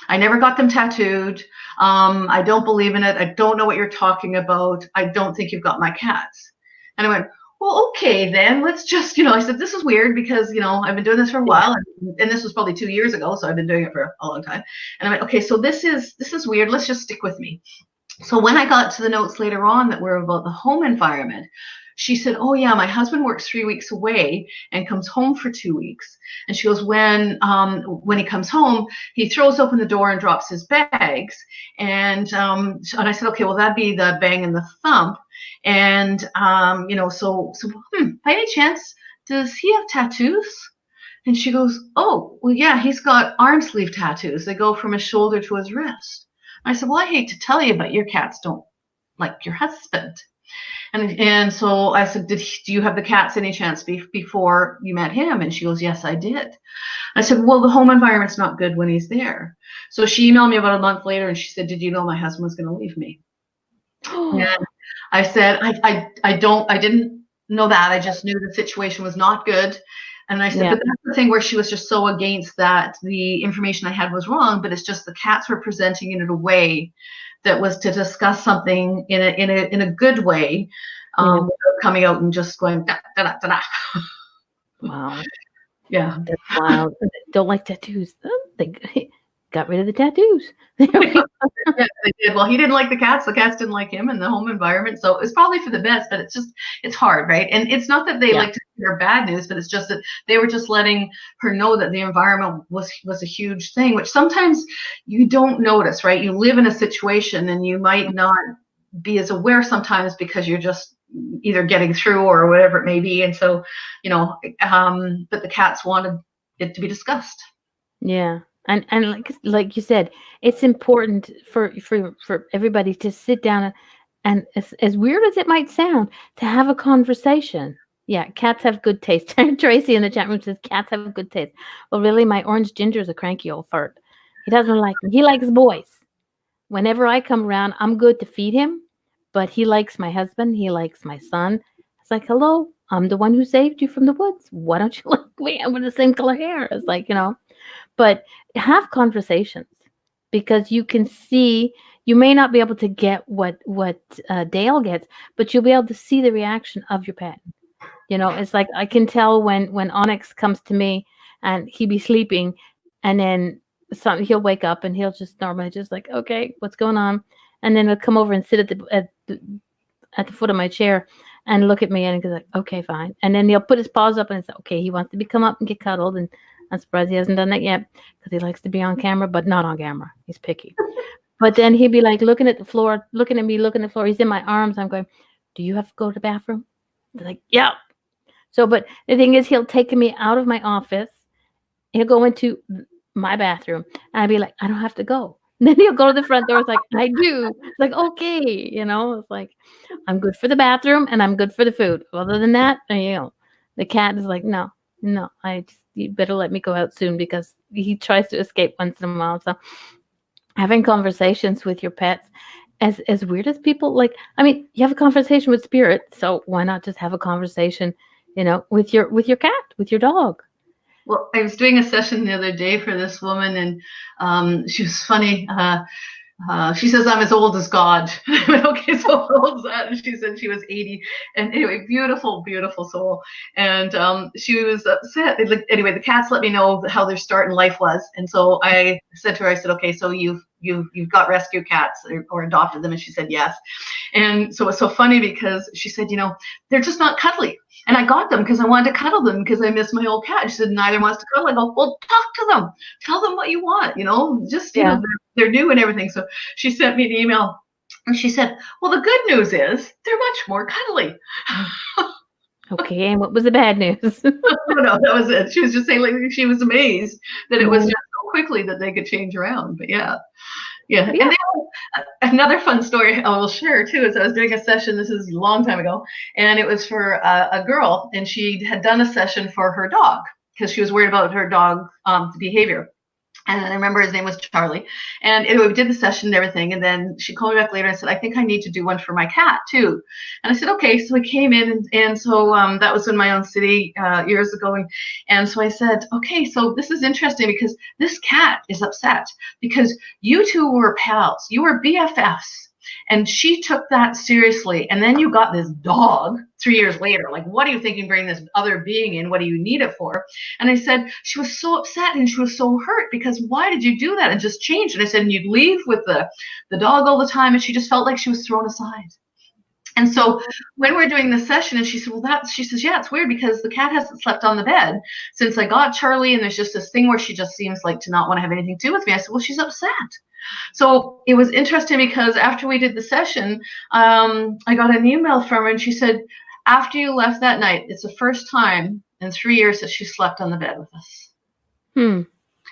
B: I never got them tattooed. I don't believe in it. I don't know what you're talking about. I don't think you've got my cats. And I went, well, okay, then let's just, I said, this is weird because, I've been doing this for a while, and this was probably 2 years ago. So I've been doing it for a long time. And I went, okay, so this is weird. Let's just stick with me. So when I got to the notes later on that were about the home environment, she said, oh yeah, my husband works 3 weeks away and comes home for 2 weeks. And she goes, when he comes home, he throws open the door and drops his bags. And I said, okay, well, that'd be the bang and the thump. And, so by any chance, does he have tattoos? And she goes, oh, well, yeah, he's got arm sleeve tattoos. They go from his shoulder to his wrist. I said, well, I hate to tell you, but your cats don't like your husband. And so I said, do you have the cats any chance before you met him? And she goes, yes, I did. I said, well, the home environment's not good when he's there. So she emailed me about a month later and she said, did you know my husband was going to leave me? And I said, I didn't know that. I just knew the situation was not good. And I said, but that's the thing where she was just so against that the information I had was wrong, but it's just the cats were presenting it in a way that was to discuss something in a good way, without coming out and just going da da da da.
A: Wow.
B: Yeah.
A: That's wild. Don't like tattoos. They got rid of the tattoos.
B: Yeah, they did. Well, he didn't like the cats. The cats didn't like him and the home environment. So it's probably for the best, but it's hard, right? And it's not that they like to hear bad news, but it's just that they were just letting her know that the environment was a huge thing, which sometimes you don't notice, right? You live in a situation and you might not be as aware sometimes because you're just either getting through or whatever it may be. And so, but the cats wanted it to be discussed.
A: Yeah. And like you said, it's important for everybody to sit down and as weird as it might sound, to have a conversation. Yeah, cats have good taste. Tracy in the chat room says cats have good taste. Well, really, my orange ginger's a cranky old fart. He doesn't like them. He likes boys. Whenever I come around, I'm good to feed him, but he likes my husband. He likes my son. It's like, hello, I'm the one who saved you from the woods. Why don't you like me? I'm with the same color hair. It's like, but have conversations because you can see, you may not be able to get what Dale gets, but you'll be able to see the reaction of your pet. It's like I can tell when Onyx comes to me and he be sleeping and then he'll wake up and he'll just normally just like, okay, what's going on? And then he'll come over and sit at the foot of my chair and look at me and he's like, okay, fine. And then he'll put his paws up and say, okay, he wants to come up and get cuddled. And I'm surprised he hasn't done that yet because he likes to be on camera, but not on camera. He's picky. But then he'd be like looking at the floor, looking at me, looking at the floor. He's in my arms. I'm going, do you have to go to the bathroom? They're like, yeah. So, but the thing is, he'll take me out of my office. He'll go into my bathroom. And I'd be like, I don't have to go. And then he'll go to the front door. It's like, I do. It's like, okay. It's like, I'm good for the bathroom and I'm good for the food. Other than that, the cat is like, no, you better let me go out soon because he tries to escape once in a while. So having conversations with your pets, as weird as people like, you have a conversation with spirit. So why not just have a conversation, with your cat, with your dog?
B: Well, I was doing a session the other day for this woman and she was funny. She says, I'm as old as God. I went, okay, so how old is that? And she said she was 80. And anyway, beautiful, beautiful soul. And she was upset. Anyway, the cats let me know how their start in life was. And so I said to her, I said, okay, so you've got rescue cats or adopted them. And she said, yes. And so it's so funny because she said, they're just not cuddly. And I got them because I wanted to cuddle them because I miss my old cat. She said, neither wants to cuddle. I go, well, talk to them. Tell them what you want, just, they're new and everything. So she sent me an email and she said, well, the good news is they're much more cuddly.
A: Okay. And what was the bad news?
B: No, that was it. She was just saying, like, she was amazed that it was just so quickly that they could change around. But yeah. And then, another fun story I will share too is I was doing a session, this is a long time ago, and it was for a girl, and she had done a session for her dog because she was worried about her dog's behavior. And I remember his name was Charlie. And anyway, we did the session and everything. And then she called me back later and said, I think I need to do one for my cat too. And I said, okay. So we came in. And so that was in my own city years ago. And so I said, okay, so this is interesting because this cat is upset because you two were pals. You were BFFs. And she took that seriously. And then you got this dog 3 years later. Like, what do you think you bring this other being in? What do you need it for? And I said, she was so upset and she was so hurt because why did you do that and just change? And I said, and you'd leave with the dog all the time. And she just felt like she was thrown aside. And so when we're doing this session, and she said, well, she says, yeah, it's weird because the cat hasn't slept on the bed since I got Charlie. And there's just this thing where she just seems like to not want to have anything to do with me. I said, well, she's upset. So it was interesting because after we did the session, I got an email from her and she said, after you left that night, it's the first time in 3 years that she slept on the bed with us.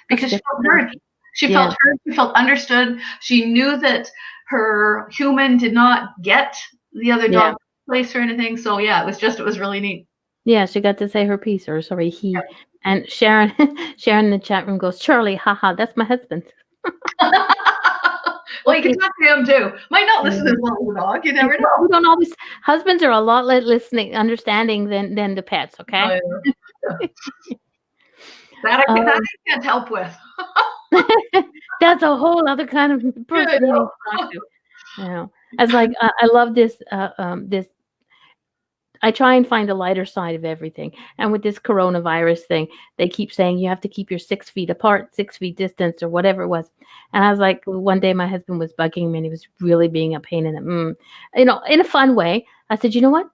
B: Because she felt heard. She felt heard. She felt understood. She knew that her human did not get the other dog place or anything. So yeah, it was really neat.
A: Yeah, she got to say her piece, or sorry, he. Yeah. And Sharon in the chat room goes, Charlie, haha, that's my husband.
B: Well, you can talk to him too. Might not listen as well as the dog. You never know.
A: We don't always. Husbands are a lot less listening, understanding than the pets. Okay.
B: That I can't help with.
A: That's a whole other kind of person. As like I love this. This. I try and find the lighter side of everything. And with this coronavirus thing, they keep saying you have to keep your 6 feet apart, 6 feet distance, or whatever it was. And I was like, one day my husband was bugging me and he was really being a pain in the, in a fun way. I said, you know what?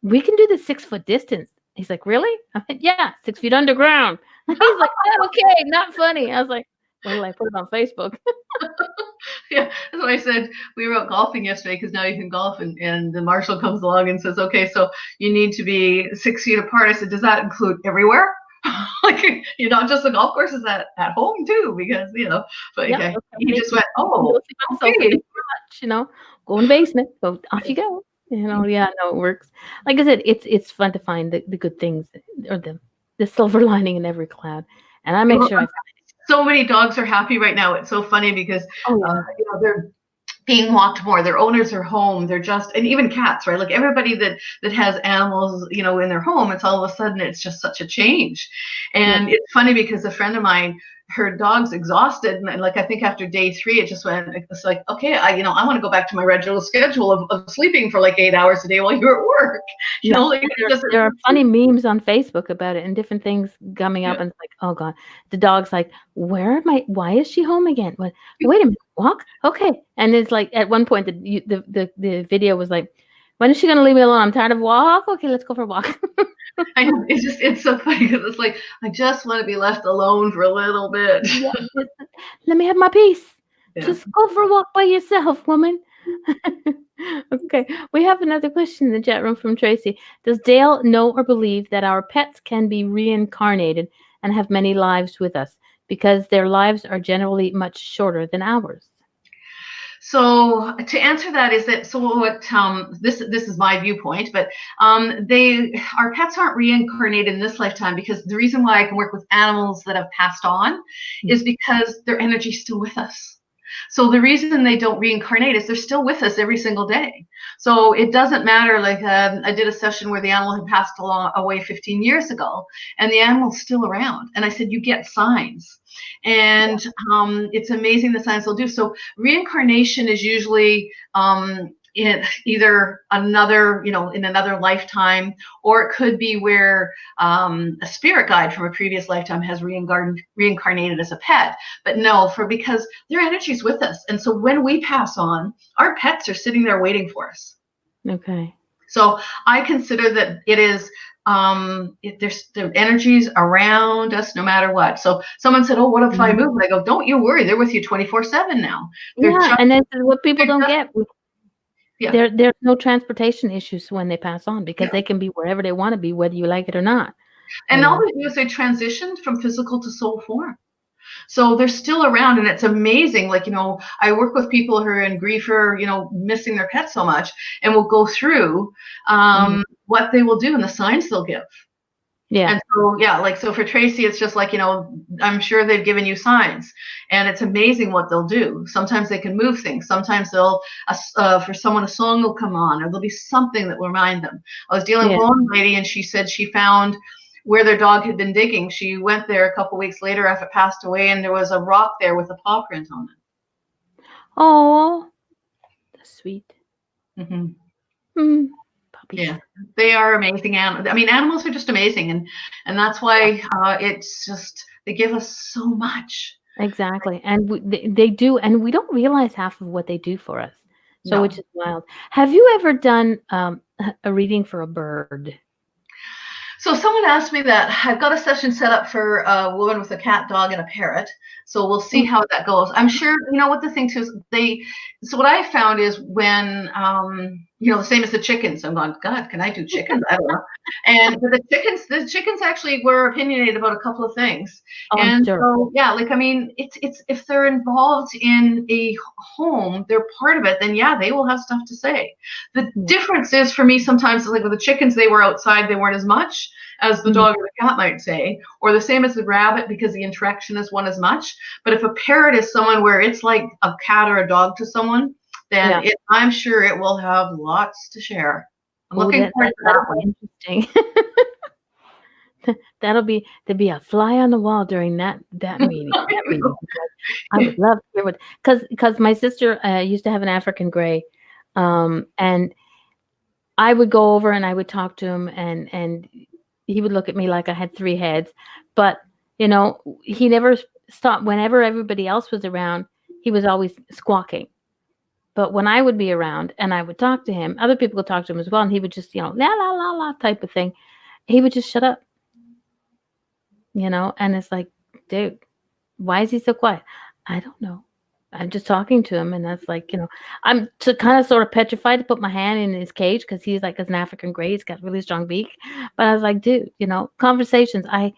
A: We can do the 6 foot distance. He's like, really? I said, yeah, 6 feet underground. He's like, oh, okay, not funny. I was like, well, I put it on Facebook.
B: Yeah, that's what I said. We were out golfing yesterday because now you can golf, and the marshal comes along and says, okay, so you need to be 6 feet apart. I said, does that include everywhere? Like, not just the golf course, is that at home too? Because, but okay. He just went, oh, okay.
A: Go in the basement, go off you go. It works. Like I said, it's fun to find the good things or the silver lining in every cloud. And I make sure
B: so many dogs are happy right now. It's so funny because they're being walked more. Their owners are home. They're just, and even cats, right? Like everybody that has animals, in their home, it's all of a sudden it's just such a change. And it's funny because a friend of mine, her dog's exhausted, and like I think after day 3, it's like, okay, I want to go back to my regular schedule of sleeping for like 8 hours a day while you're at work.
A: There are funny memes on Facebook about it and different things coming up, and it's like, oh god, the dog's like, why is she home again? Wait a minute, walk, okay. And it's like at one point the video was like, when is she gonna leave me alone? I'm tired of walk. Okay, let's go for a walk.
B: I know, it's so funny because it's like, I just want to be left alone for a little bit.
A: Let me have my peace. Just go for a walk by yourself, woman. Okay, we have another question in the chat room from Tracy. Does Dale know or believe that our pets can be reincarnated and have many lives with us because their lives are generally much shorter than ours?
B: So to answer that is that, so what, this is my viewpoint, but our pets aren't reincarnated in this lifetime, because the reason why I can work with animals that have passed on is because their energy is still with us. So the reason they don't reincarnate is they're still with us every single day. So it doesn't matter, like I did a session where the animal had passed away 15 years ago and the animal's still around. And I said, you get signs. And it's amazing the signs they'll do. So reincarnation is usually in either another, in another lifetime, or it could be where a spirit guide from a previous lifetime has reincarnated as a pet. But no, because their energy is with us. And so when we pass on, our pets are sitting there waiting for us.
A: Okay.
B: So I consider that it is, their energies around us no matter what. So someone said, oh, what if I move? And I go, don't you worry, they're with you 24/7 now.
A: And that's what people don't get. There's no transportation issues when they pass on, because they can be wherever they want to be, whether you like it or not.
B: And all they do is they transition from physical to soul form. So they're still around, and it's amazing. Like, I work with people who are in grief or, missing their pet so much, and we'll go through what they will do and the signs they'll give.
A: Yeah.
B: And so, yeah, like, so for Tracy, it's just like, I'm sure they've given you signs, and it's amazing what they'll do. Sometimes they can move things. Sometimes for someone, a song will come on, or there'll be something that will remind them. I was dealing with
A: Yeah.
B: one lady, and she said she found where their dog had been digging. She went there a couple weeks later after it passed away, and there was a rock there with a paw print on
A: Oh, that's sweet.
B: it. Hmm.
A: Mm, puppies.
B: Yeah, they are amazing animals. I mean, animals are just amazing, and that's
A: Yeah,
B: why it's just they give us so much.
A: exactly. And they do, and we don't realize half of what they do for us. So, which
B: No.
A: is wild. Have you ever done a reading for a bird?
B: So someone asked me that. I've got a session set up for a woman with a cat, dog, and a parrot. So we'll see
A: Oh,
B: how that goes. I'm sure, what the thing too is so what I found is when, the same as the chickens. I'm going, God, can I do chickens? I don't know. But the chickens actually were opinionated about a couple of things.
A: oh, I'm
B: And
A: sure.
B: so, yeah, like, I mean, it's if they're involved in a home, they're part of it, then yeah, they will have stuff to say. The
A: Yeah.
B: difference is for me sometimes, like with the chickens, they were outside, they weren't as much as the
A: Mhm.
B: dog or the cat might say, or the same as the rabbit because the interaction is one as much. But if a parrot is someone where it's like a cat or a dog to someone, then
A: Yeah.
B: I'm sure it will have lots to share. I'm
A: Oh,
B: looking forward to
A: that'll
B: that one.
A: be interesting. There'll be a fly on the wall during that meeting. That meeting, because I would love to hear what because my sister used to have an African gray, and I would go over and I would talk to him, and he would look at me like I had three heads, but he never stopped. Whenever everybody else was around, he was always squawking. But when I would be around and I would talk to him, other people would talk to him as well, and he would just la la la la type of thing. He would just shut up, and it's like, dude, why is he so quiet? I don't know. I'm just talking to him, and that's like, I'm kind of sort of petrified to put my hand in his cage because he's like an African gray. He's got a really strong beak. But I was like, dude, conversations. I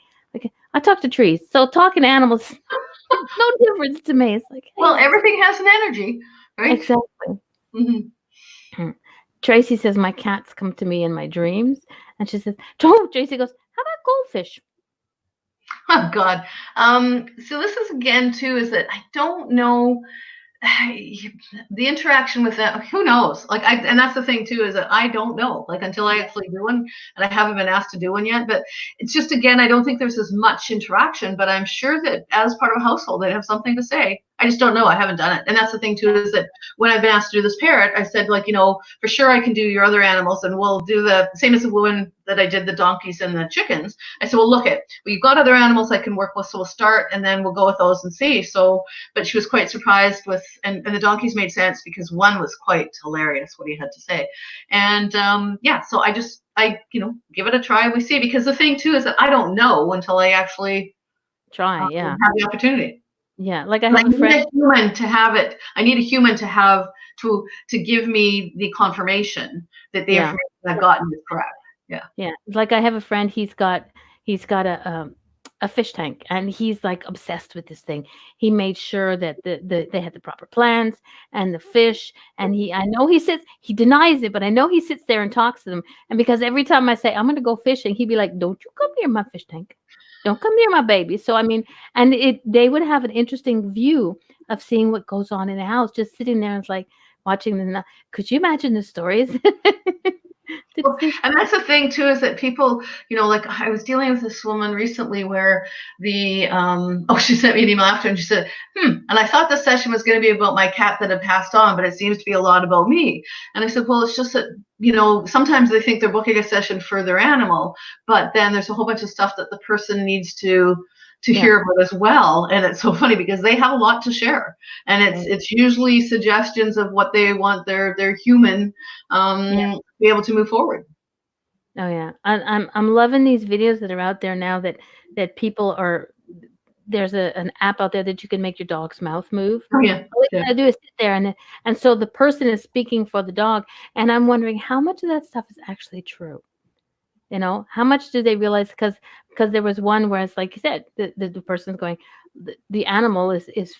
A: talk to trees, so talking to animals, no difference to me. It's like, hey,
B: Well, everything has an energy, right?
A: exactly.
B: Mm-hmm.
A: Tracy says my cats come to me in my dreams, and she says, "Oh." Tracy goes, "How about goldfish?"
B: Oh God. So this is again too, is that I don't know the interaction with that. Who knows? Like, and that's the thing too, is that I don't know, like, until I actually do one, and I haven't been asked to do one yet. But it's just, again, I don't think there's as much interaction, but I'm sure that as part of a household, they have something to say. I just don't know. I haven't done it. And that's the thing too, is that when I've been asked to do this parrot, I said, like, for sure I can do your other animals, and we'll do the same as the woman that I did the donkeys and the chickens. I said, well, look it, we've got other animals I can work with, so we'll start and then we'll go with those and see. So, but she was quite surprised with, and the donkeys made sense because one was quite hilarious what he had to say. And yeah, so I give it a try. We see, because the thing too is that I don't know until I actually
A: Try, yeah,
B: have the opportunity.
A: yeah. Like I
B: But I
A: have a
B: need
A: friend.
B: a human to have it. I need a human to have to give me the confirmation that the
A: Yeah,
B: information I've gotten is correct. Yeah.
A: yeah. Like I have a friend. He's got a fish tank, and he's like obsessed with this thing. He made sure that they had the proper plants and the fish. And I know he denies it, but I know he sits there and talks to them. And because every time I say I'm going to go fishing, he'd be like, "Don't you come near my fish tank. Don't come near my baby." So I mean, and they would have an interesting view of seeing what goes on in the house, just sitting there and it's like watching them. Could you imagine the stories? To
B: Well,
A: see.
B: and that's the thing too, is that people, like, I was dealing with this woman recently where she sent me an email after, and she said, and I thought the session was going to be about my cat that had passed on, but it seems to be a lot about me. And I said, well, it's just that, sometimes they think they're booking a session for their animal, but then there's a whole bunch of stuff that the person needs to
A: Yeah.
B: hear about as well. And it's so funny because they have a lot to share, and
A: Right.
B: it's usually suggestions of what they want their human
A: Yeah.
B: to be able to move forward.
A: Oh yeah. I'm loving these videos that are out there now that people are. There's an app out there that you can make your dog's mouth move.
B: Oh yeah,
A: All you
B: yeah.
A: gotta do is sit there, and so the person is speaking for the dog, and I'm wondering how much of that stuff is actually true. How much do they realize? Because there was one where it's like you said, the person's going, the animal is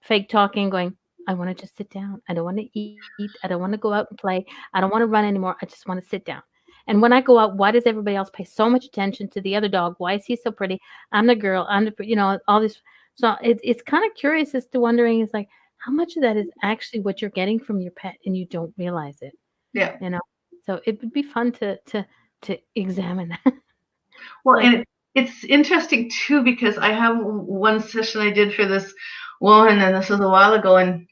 A: fake talking, going, I want to just sit down. I don't want to eat. I don't want to go out and play. I don't want to run anymore. I just want to sit down. And when I go out, why does everybody else pay so much attention to the other dog? Why is he so pretty? I'm the girl. I'm the, all this. So it's kind of curious as to wondering, is like, how much of that is actually what you're getting from your pet and you don't realize it,
B: Yeah.
A: you know? So it would be fun to examine that. It's
B: Well,
A: like,
B: and it's interesting too because I have one session I did for this woman, and this was a while ago, and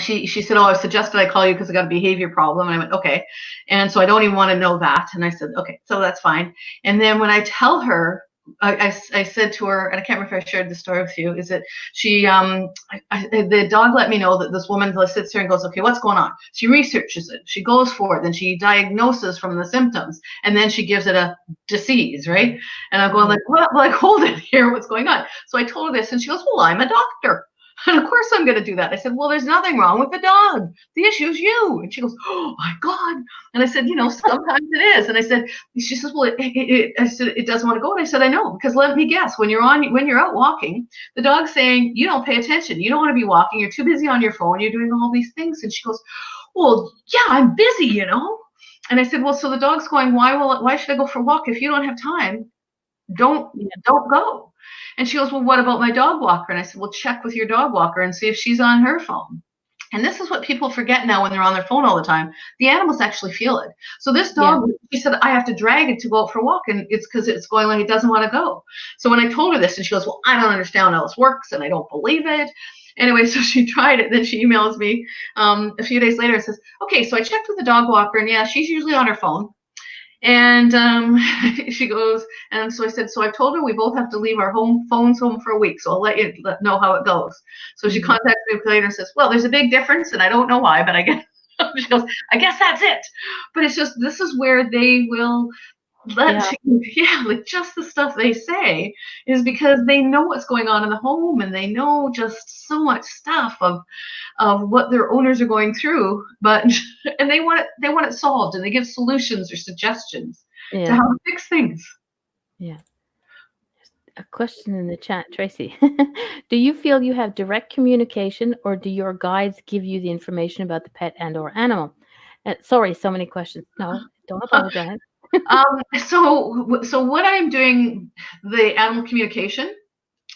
B: she said, "Oh, I suggested I call you because I got a behavior problem." And I went, "Okay," and so I don't even want to know that. And I said, "Okay, so that's fine." And then when I tell her, I said to her, and I can't remember if I shared the story with you, is that she the dog let me know that this woman sits there and goes, "Okay, what's going on?" She researches it, she goes for it, then she diagnoses from the symptoms, and then she gives it a disease, right? And I'm going like, "What? Like, hold it here, what's going on?" So I told her this, and she goes, "Well, I'm a doctor. And of course I'm going to do that." I said, "Well, there's nothing wrong with the dog. The issue is you." And she goes, "Oh my God." And I said, "Sometimes it is." And I said, she says, "Well, I said, it doesn't want to go." And I said, "I know, because let me guess, when you're out walking, the dog's saying, you don't pay attention. You don't want to be walking. You're too busy on your phone. You're doing all these things." And she goes, "Well, yeah, I'm busy." And I said, "Well, so the dog's going, why should I go for a walk? If you don't have time, don't go." And she goes, "Well, what about my dog walker?" And I said, "Well, check with your dog walker and see if she's on her phone." And this is what people forget now when they're on their phone all the time. The animals actually feel it. So this
A: yeah,
B: dog, she said, "I have to drag it to go out for a walk, and it's because it's going like it doesn't want to go." So when I told her this, and she goes, "Well, I don't understand how this works, and I don't believe it." Anyway, so she tried it. Then she emails me a few days later and says, "Okay, so I checked with the dog walker, and yeah, she's usually on her phone." And she goes, and so I said, "So I've told her we both have to leave our phones home for a week. So I'll let you know how it goes." So she contacts me later and says, "Well, there's a big difference, and I don't know why, but I guess," she goes, "I guess that's it." But it's just, this is where they will let like just the stuff they say is because they know what's going on in the home, and they know just so much stuff of what their owners are going through, but and they want it solved, and they give solutions or suggestions to
A: yeah,
B: how to fix things.
A: yeah. A question in the chat, Tracy. Do you feel you have direct communication, or do your guides give you the information about the pet and or animal? Sorry, so many questions. No, don't apologize.
B: So what I'm doing, the animal communication,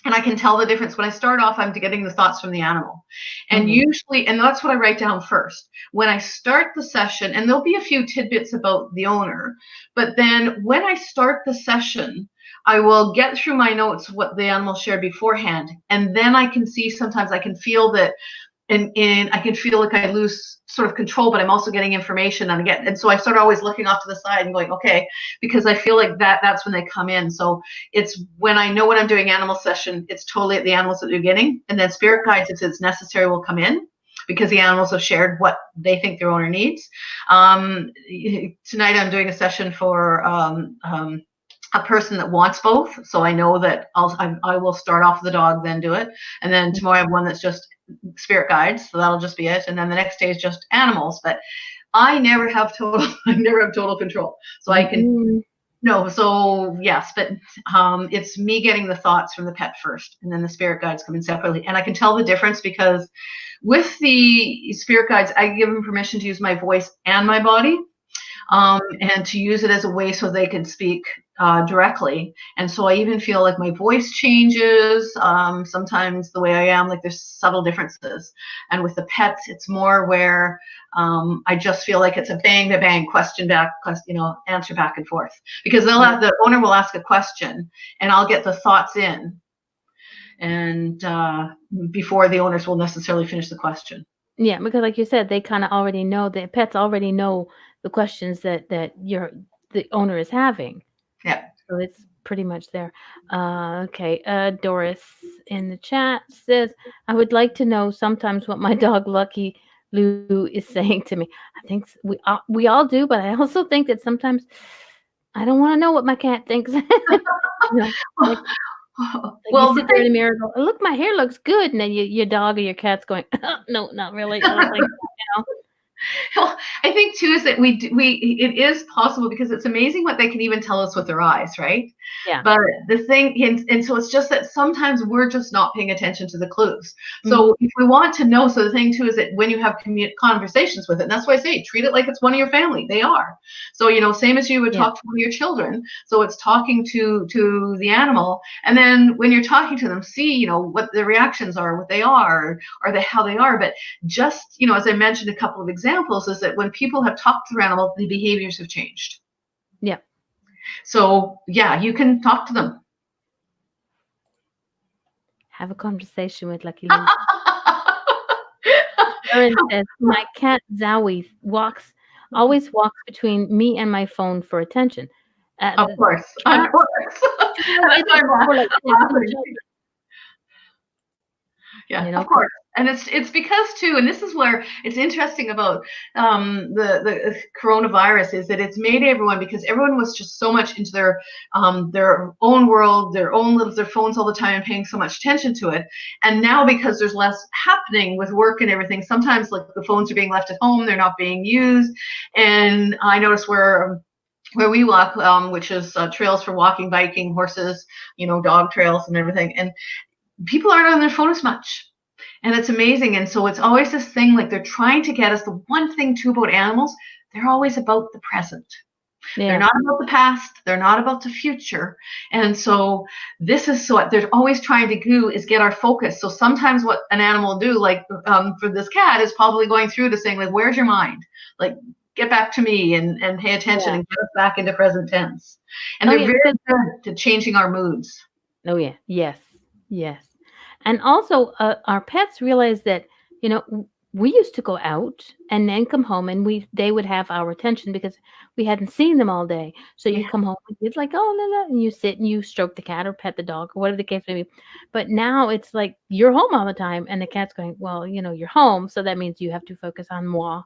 B: and I can tell the difference. When I start off, I'm getting the thoughts from the animal. And usually, and that's what I write down first. When I start the session, and there'll be a few tidbits about the owner, but then when I start the session, I will get through my notes, what the animal shared beforehand. And then I can see, sometimes I can feel that, and I can feel like I lose sort of control, but I'm also getting information, and so I start always looking off to the side and going, okay, because I feel like that's when they come in. So it's when I know when I'm doing animal session, it's totally at the animals at the beginning, and then spirit guides, if it's necessary, will come in because the animals have shared what they think their owner needs. Tonight I'm doing a session for a person that wants both, so I know that I will start off with the dog, then do it, and then tomorrow I have one that's just spirit guides, so that'll just be it, and then the next day is just animals. But I never have total control, so I can no. So yes, but it's me getting the thoughts from the pet first, and then the spirit guides come in separately, and I can tell the difference because with the spirit guides, I give them permission to use my voice and my body. And to use it as a way so they can speak directly. And so I even feel like my voice changes, sometimes the way I am, like there's subtle differences. And with the pets, it's more where I just feel like it's a bang, question back, answer back and forth. Because the owner will ask a question, and I'll get the thoughts in, and before the owners will necessarily finish the question.
A: Yeah, because like you said, they kind of already know, the pets already know the questions that the owner is having.
B: Yeah.
A: So it's pretty much there. Okay. Doris in the chat says, "I would like to know sometimes what my dog Lucky Lou is saying to me." I think we all do, but I also think that sometimes I don't want to know what my cat thinks. Like you
B: Well,
A: sit there in the mirror and go, "Oh, look, my hair looks good," and then your dog or your cat's going, "Oh, no, not really. I don't think so,"
B: Well, I think too is that it is possible because it's amazing what they can even tell us with their eyes, right?
A: Yeah.
B: But the thing, and so it's just that sometimes we're just not paying attention to the clues.
A: Mhm.
B: So if we want to know, so the thing too is that when you have conversations with it, and that's why I say treat it like it's one of your family. They are. So same as you would
A: Yeah.
B: talk to one of your children. So it's talking to the animal, and then when you're talking to them, see what the reactions are, what they are, or how they are. But just as I mentioned, a couple of examples is that when people have talked to their animal, the behaviors have changed.
A: Yeah.
B: So yeah, you can talk to them.
A: Have a conversation with Lucky Luke. Sharon says, my cat Zowie always walks between me and my phone for attention.
B: Of
A: The
B: course, of
A: cats,
B: course. That's
A: it's
B: why
A: like
B: I'm
A: we're like this to each
B: laughing.
A: other,
B: Yeah,
A: you know,
B: of
A: 'cause
B: course. And it's because too, and this is where it's interesting about the coronavirus is that it's made everyone, because everyone was just so much into their own world, their phones all the time, and paying so much attention to it. And now because there's less happening with work and everything, sometimes like the phones are being left at home, they're not being used. And I notice where we walk, which is trails for walking, biking, horses, dog trails and everything. And people aren't on their phone as much. And it's amazing. And so it's always this thing like they're trying to get us. The one thing too about animals, they're always about the present. They're
A: yeah,
B: not about the past. They're not about the future. And so this is what they're always trying to do, is get our focus. So sometimes what an animal will do, like for this cat, is probably going through to saying, like, where's your mind? Like, get back to me and pay attention
A: yeah.
B: and get us back into present tense. And
A: Oh
B: they're
A: yeah,
B: very
A: because
B: good to changing our moods.
A: oh yeah, yes, yes. And also, our pets realize that we used to go out and then come home, and they would have our attention because we hadn't seen them all day. So you
B: Yeah.
A: come home, and it's like, oh la la, and you sit and you stroke the cat or pet the dog or whatever the case may be. But now it's like you're home all the time, and the cat's going, well, you're home, so that means you have to focus on moi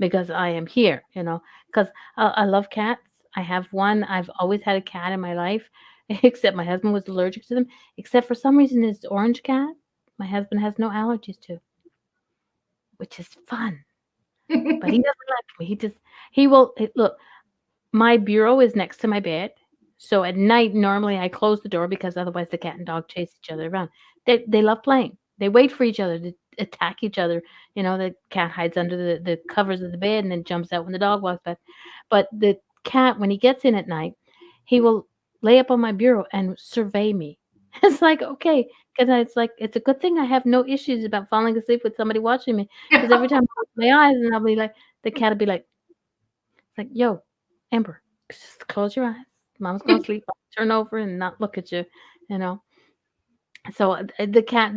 A: because I am here. Because I love cats. I have one. I've always had a cat in my life, except my husband was allergic to them. Except for some reason, this orange cat, my husband has no allergies to, which is fun. But he doesn't like me. He will look. My bureau is next to my bed, so at night normally I close the door because otherwise the cat and dog chase each other around. They love playing. They wait for each other to attack each other. The cat hides under the covers of the bed and then jumps out when the dog walks by. But the cat, when he gets in at night, he will lay up on my bureau and survey me. It's like, okay, because it's like it's a good thing I have no issues about falling asleep with somebody watching me. Because every time I open my eyes and I'll be like, the cat will be like, yo, Amber, just close your eyes. Mom's gonna sleep. I'll turn over and not look at you. You know. So the cat,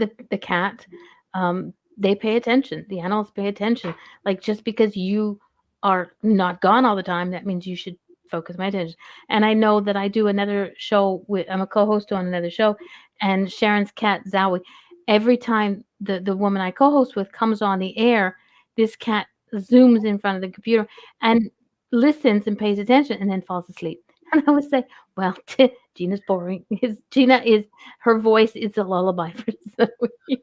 A: they pay attention. The animals pay attention. Like just because you are not gone all the time, that means you should focus my attention. And I know that I do another show with. I'm a co-host on another show, and Sharon's cat Zowie. Every time the woman I co-host with comes on the air, this cat zooms in front of the computer and listens and pays attention, and then falls asleep. And I would say, well, Gina's boring. Gina is her voice is a lullaby for Zoe.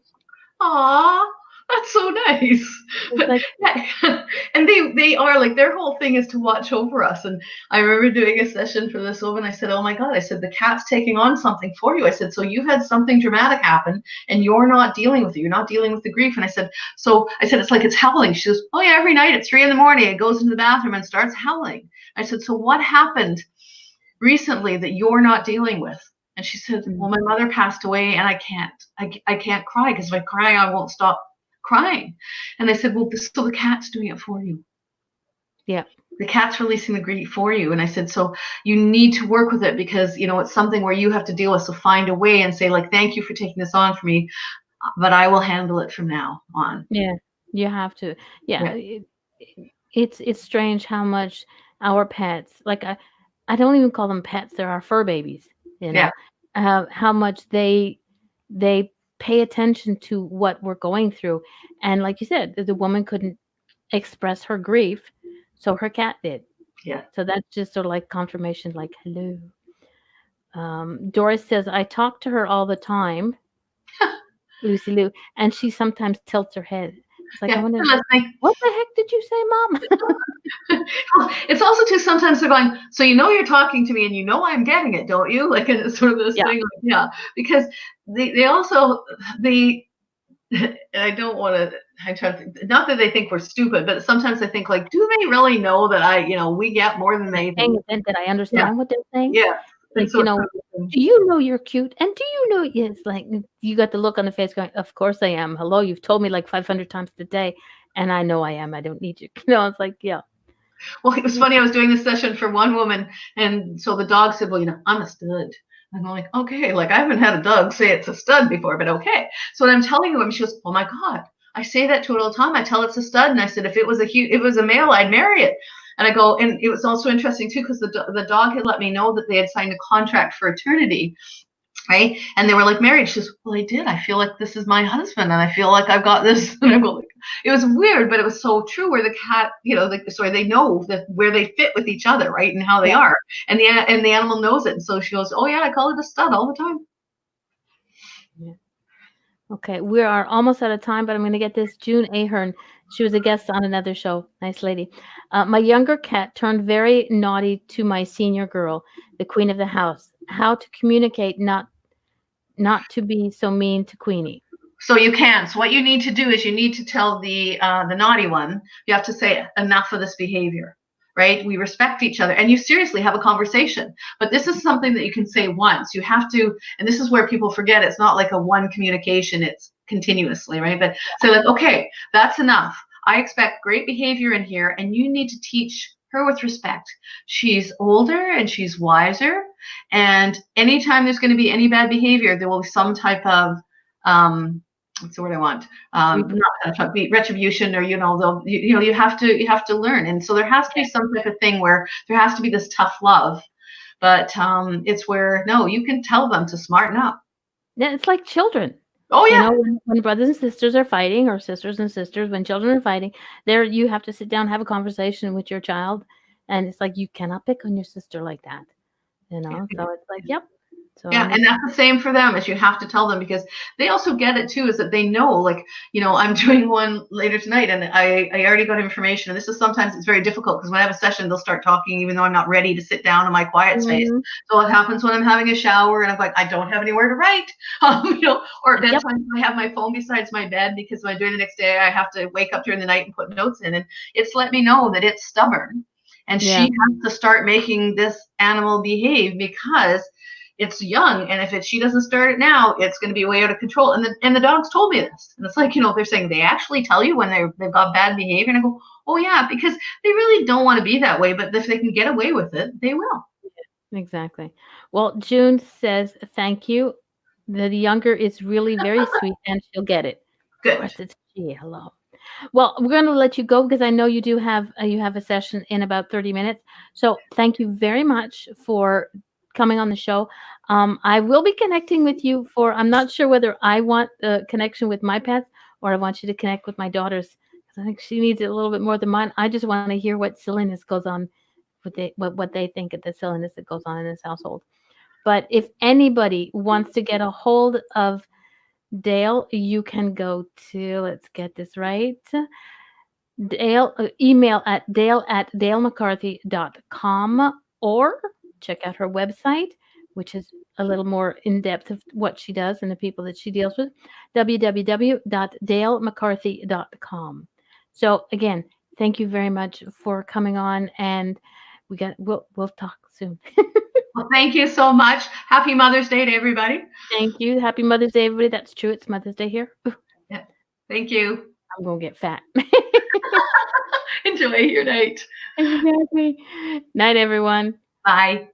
B: Aw, that's so nice.
A: It's
B: But
A: like,
B: yeah, and they are like their whole thing is to watch over us. And I remember doing a session for this woman. I said, "Oh my God!" I said, "The cat's taking on something for you." I said, "So you've had something dramatic happen, and you're not dealing with it. You're not dealing with the grief." And I said, "It's like it's howling." She goes, "Oh yeah, every night at 3 in the morning, it goes into the bathroom and starts howling." I said, "So what happened recently that you're not dealing with?" And she said,
A: mm,
B: "Well, my mother passed away, and I can't cry because if I cry, I won't stop crying." And I said, "Well, so the cat's doing it for you.
A: yeah,
B: The cat's releasing the grief for you." And I said, "So you need to work with it because it's something where you have to deal with. So find a way and say like, thank you for taking this on for me, but I will handle it from now on."
A: yeah. You have to. Yeah,
B: Yeah,
A: it's strange how much our pets, like I don't even call them pets. They're our fur babies. You
B: yeah,
A: know, how much they pay attention to what we're going through. And like you said, the woman couldn't express her grief, so her cat did.
B: yeah.
A: So that's just sort of like confirmation, like, hello. Doris says, I talk to her all the time, Lucy Lou, and she sometimes tilts her head. It's like, I
B: Yeah.
A: wonder,
B: And let's think,
A: what the heck did you say, Mom?
B: well, it's also too sometimes they're going, so you're talking to me and I'm getting it, don't you? Like, and it's sort of this
A: Yeah.
B: thing, like, yeah, because they also they I don't want to. I try to think, not that they think we're stupid, but sometimes I think like, do they really know that we get more than they think?
A: Paying attention, did I
B: Yeah,
A: understand what they're saying?
B: yeah. And
A: Like,
B: so it's kind of,
A: do you know you're cute? And do you know, it's like, you got the look on the face going, of course I am. Hello, you've told me like 500 times today, and I know I am. I don't need you. It's like, yeah.
B: well, it was
A: Yeah.
B: funny. I was doing this session for one woman, and so the dog said, "Well, I'm a stud." And I'm like, "Okay, like I haven't had a dog say it's a stud before, but okay." So what I'm telling her, she goes, "Oh my God, I say that to it all the time. I tell it's a stud." And I said, "If it was a male, I'd marry it." And I go, and it was also interesting too because the dog had let me know that they had signed a contract for eternity. Right. And they were like married. She goes, "Well, I did. I feel like this is my husband and I feel like I've got this." And I go, like, it was weird, but it was so true where the cat, they know that where they fit with each other, right? And how they
A: Yeah.
B: are. And the animal knows it. And so she goes, "Oh yeah, I call it a stud all the time."
A: Yeah. Okay, we are almost out of time, but I'm going to get this. June Ahern, she was a guest on another show. Nice lady. My younger cat turned very naughty to my senior girl, the queen of the house. How to communicate, not to be so mean to Queenie.
B: So you can. So what you need to do is you need to tell the naughty one. You have to say enough of this behavior, right? We respect each other, and you seriously have a conversation. But this is something that you can say once. You have to, and this is where people forget. It's not like a one communication. It's continuously, right? But so like, okay, that's enough. I expect great behavior in here, and you need to teach her with respect. She's older and she's wiser, and anytime there's going to be any bad behavior, there will be some type of what's the word I want? Not be retribution, or they'll you have to learn, and so there has to be some type of thing where there has to be this tough love, but it's where no, you can tell them to smarten up.
A: Yeah, it's like children.
B: Oh yeah,
A: When brothers and sisters are fighting, or sisters and sisters, when children are fighting, there you have to sit down, have a conversation with your child, and it's like you cannot pick on your sister like that. So it's like, yep. So I
B: yeah, and
A: understand.
B: that's the same for them. Is you have to tell them because they also get it too. Is that they know, like I'm doing one later tonight, and I already got information. And this is sometimes it's very difficult because when I have a session, they'll start talking even though I'm not ready to sit down in my quiet space.
A: Mhm.
B: So what happens when I'm having a shower and I'm like, I don't have anywhere to write, or then
A: Yep.
B: times I have my phone besides my bed because when I'm doing the next day, I have to wake up during the night and put notes in, and it's let me know that it's stubborn, and she
A: Yeah.
B: has to start making this animal behave because it's young, and if she doesn't start it now, it's going to be way out of control. And the dogs told me this, and it's like they're saying they actually tell you when they've got bad behavior, and I go, oh yeah, because they really don't want to be that way, but if they can get away with it, they will.
A: Exactly. Well, June says thank you. The younger is really very sweet, and she'll get it. Of
B: Good.
A: course, it's she. Hello. Well, we're going to let you go because I know you have a session in about 30 minutes. So thank you very much for coming on the show. I will be connecting with you for. I'm not sure whether I want a connection with my pets or I want you to connect with my daughter's because I think she needs it a little bit more than mine. I just want to hear what silliness goes on, what they think of the silliness that goes on in this household. But if anybody wants to get a hold of Dale, you can go to, let's get this right, Dale, email at dale@dalemccarthy.com, or check out her website, which is a little more in depth of what she does and the people that she deals with, www.dalemccarthy.com. So again, thank you very much for coming on, and we'll talk soon.
B: Well, thank you so much. Happy Mother's Day to everybody.
A: Thank you. Happy Mother's Day, everybody. That's true. It's Mother's Day here.
B: Yeah. Thank you.
A: I'm gonna get fat.
B: Enjoy your night.
A: Exactly. Night, everyone.
B: Bye.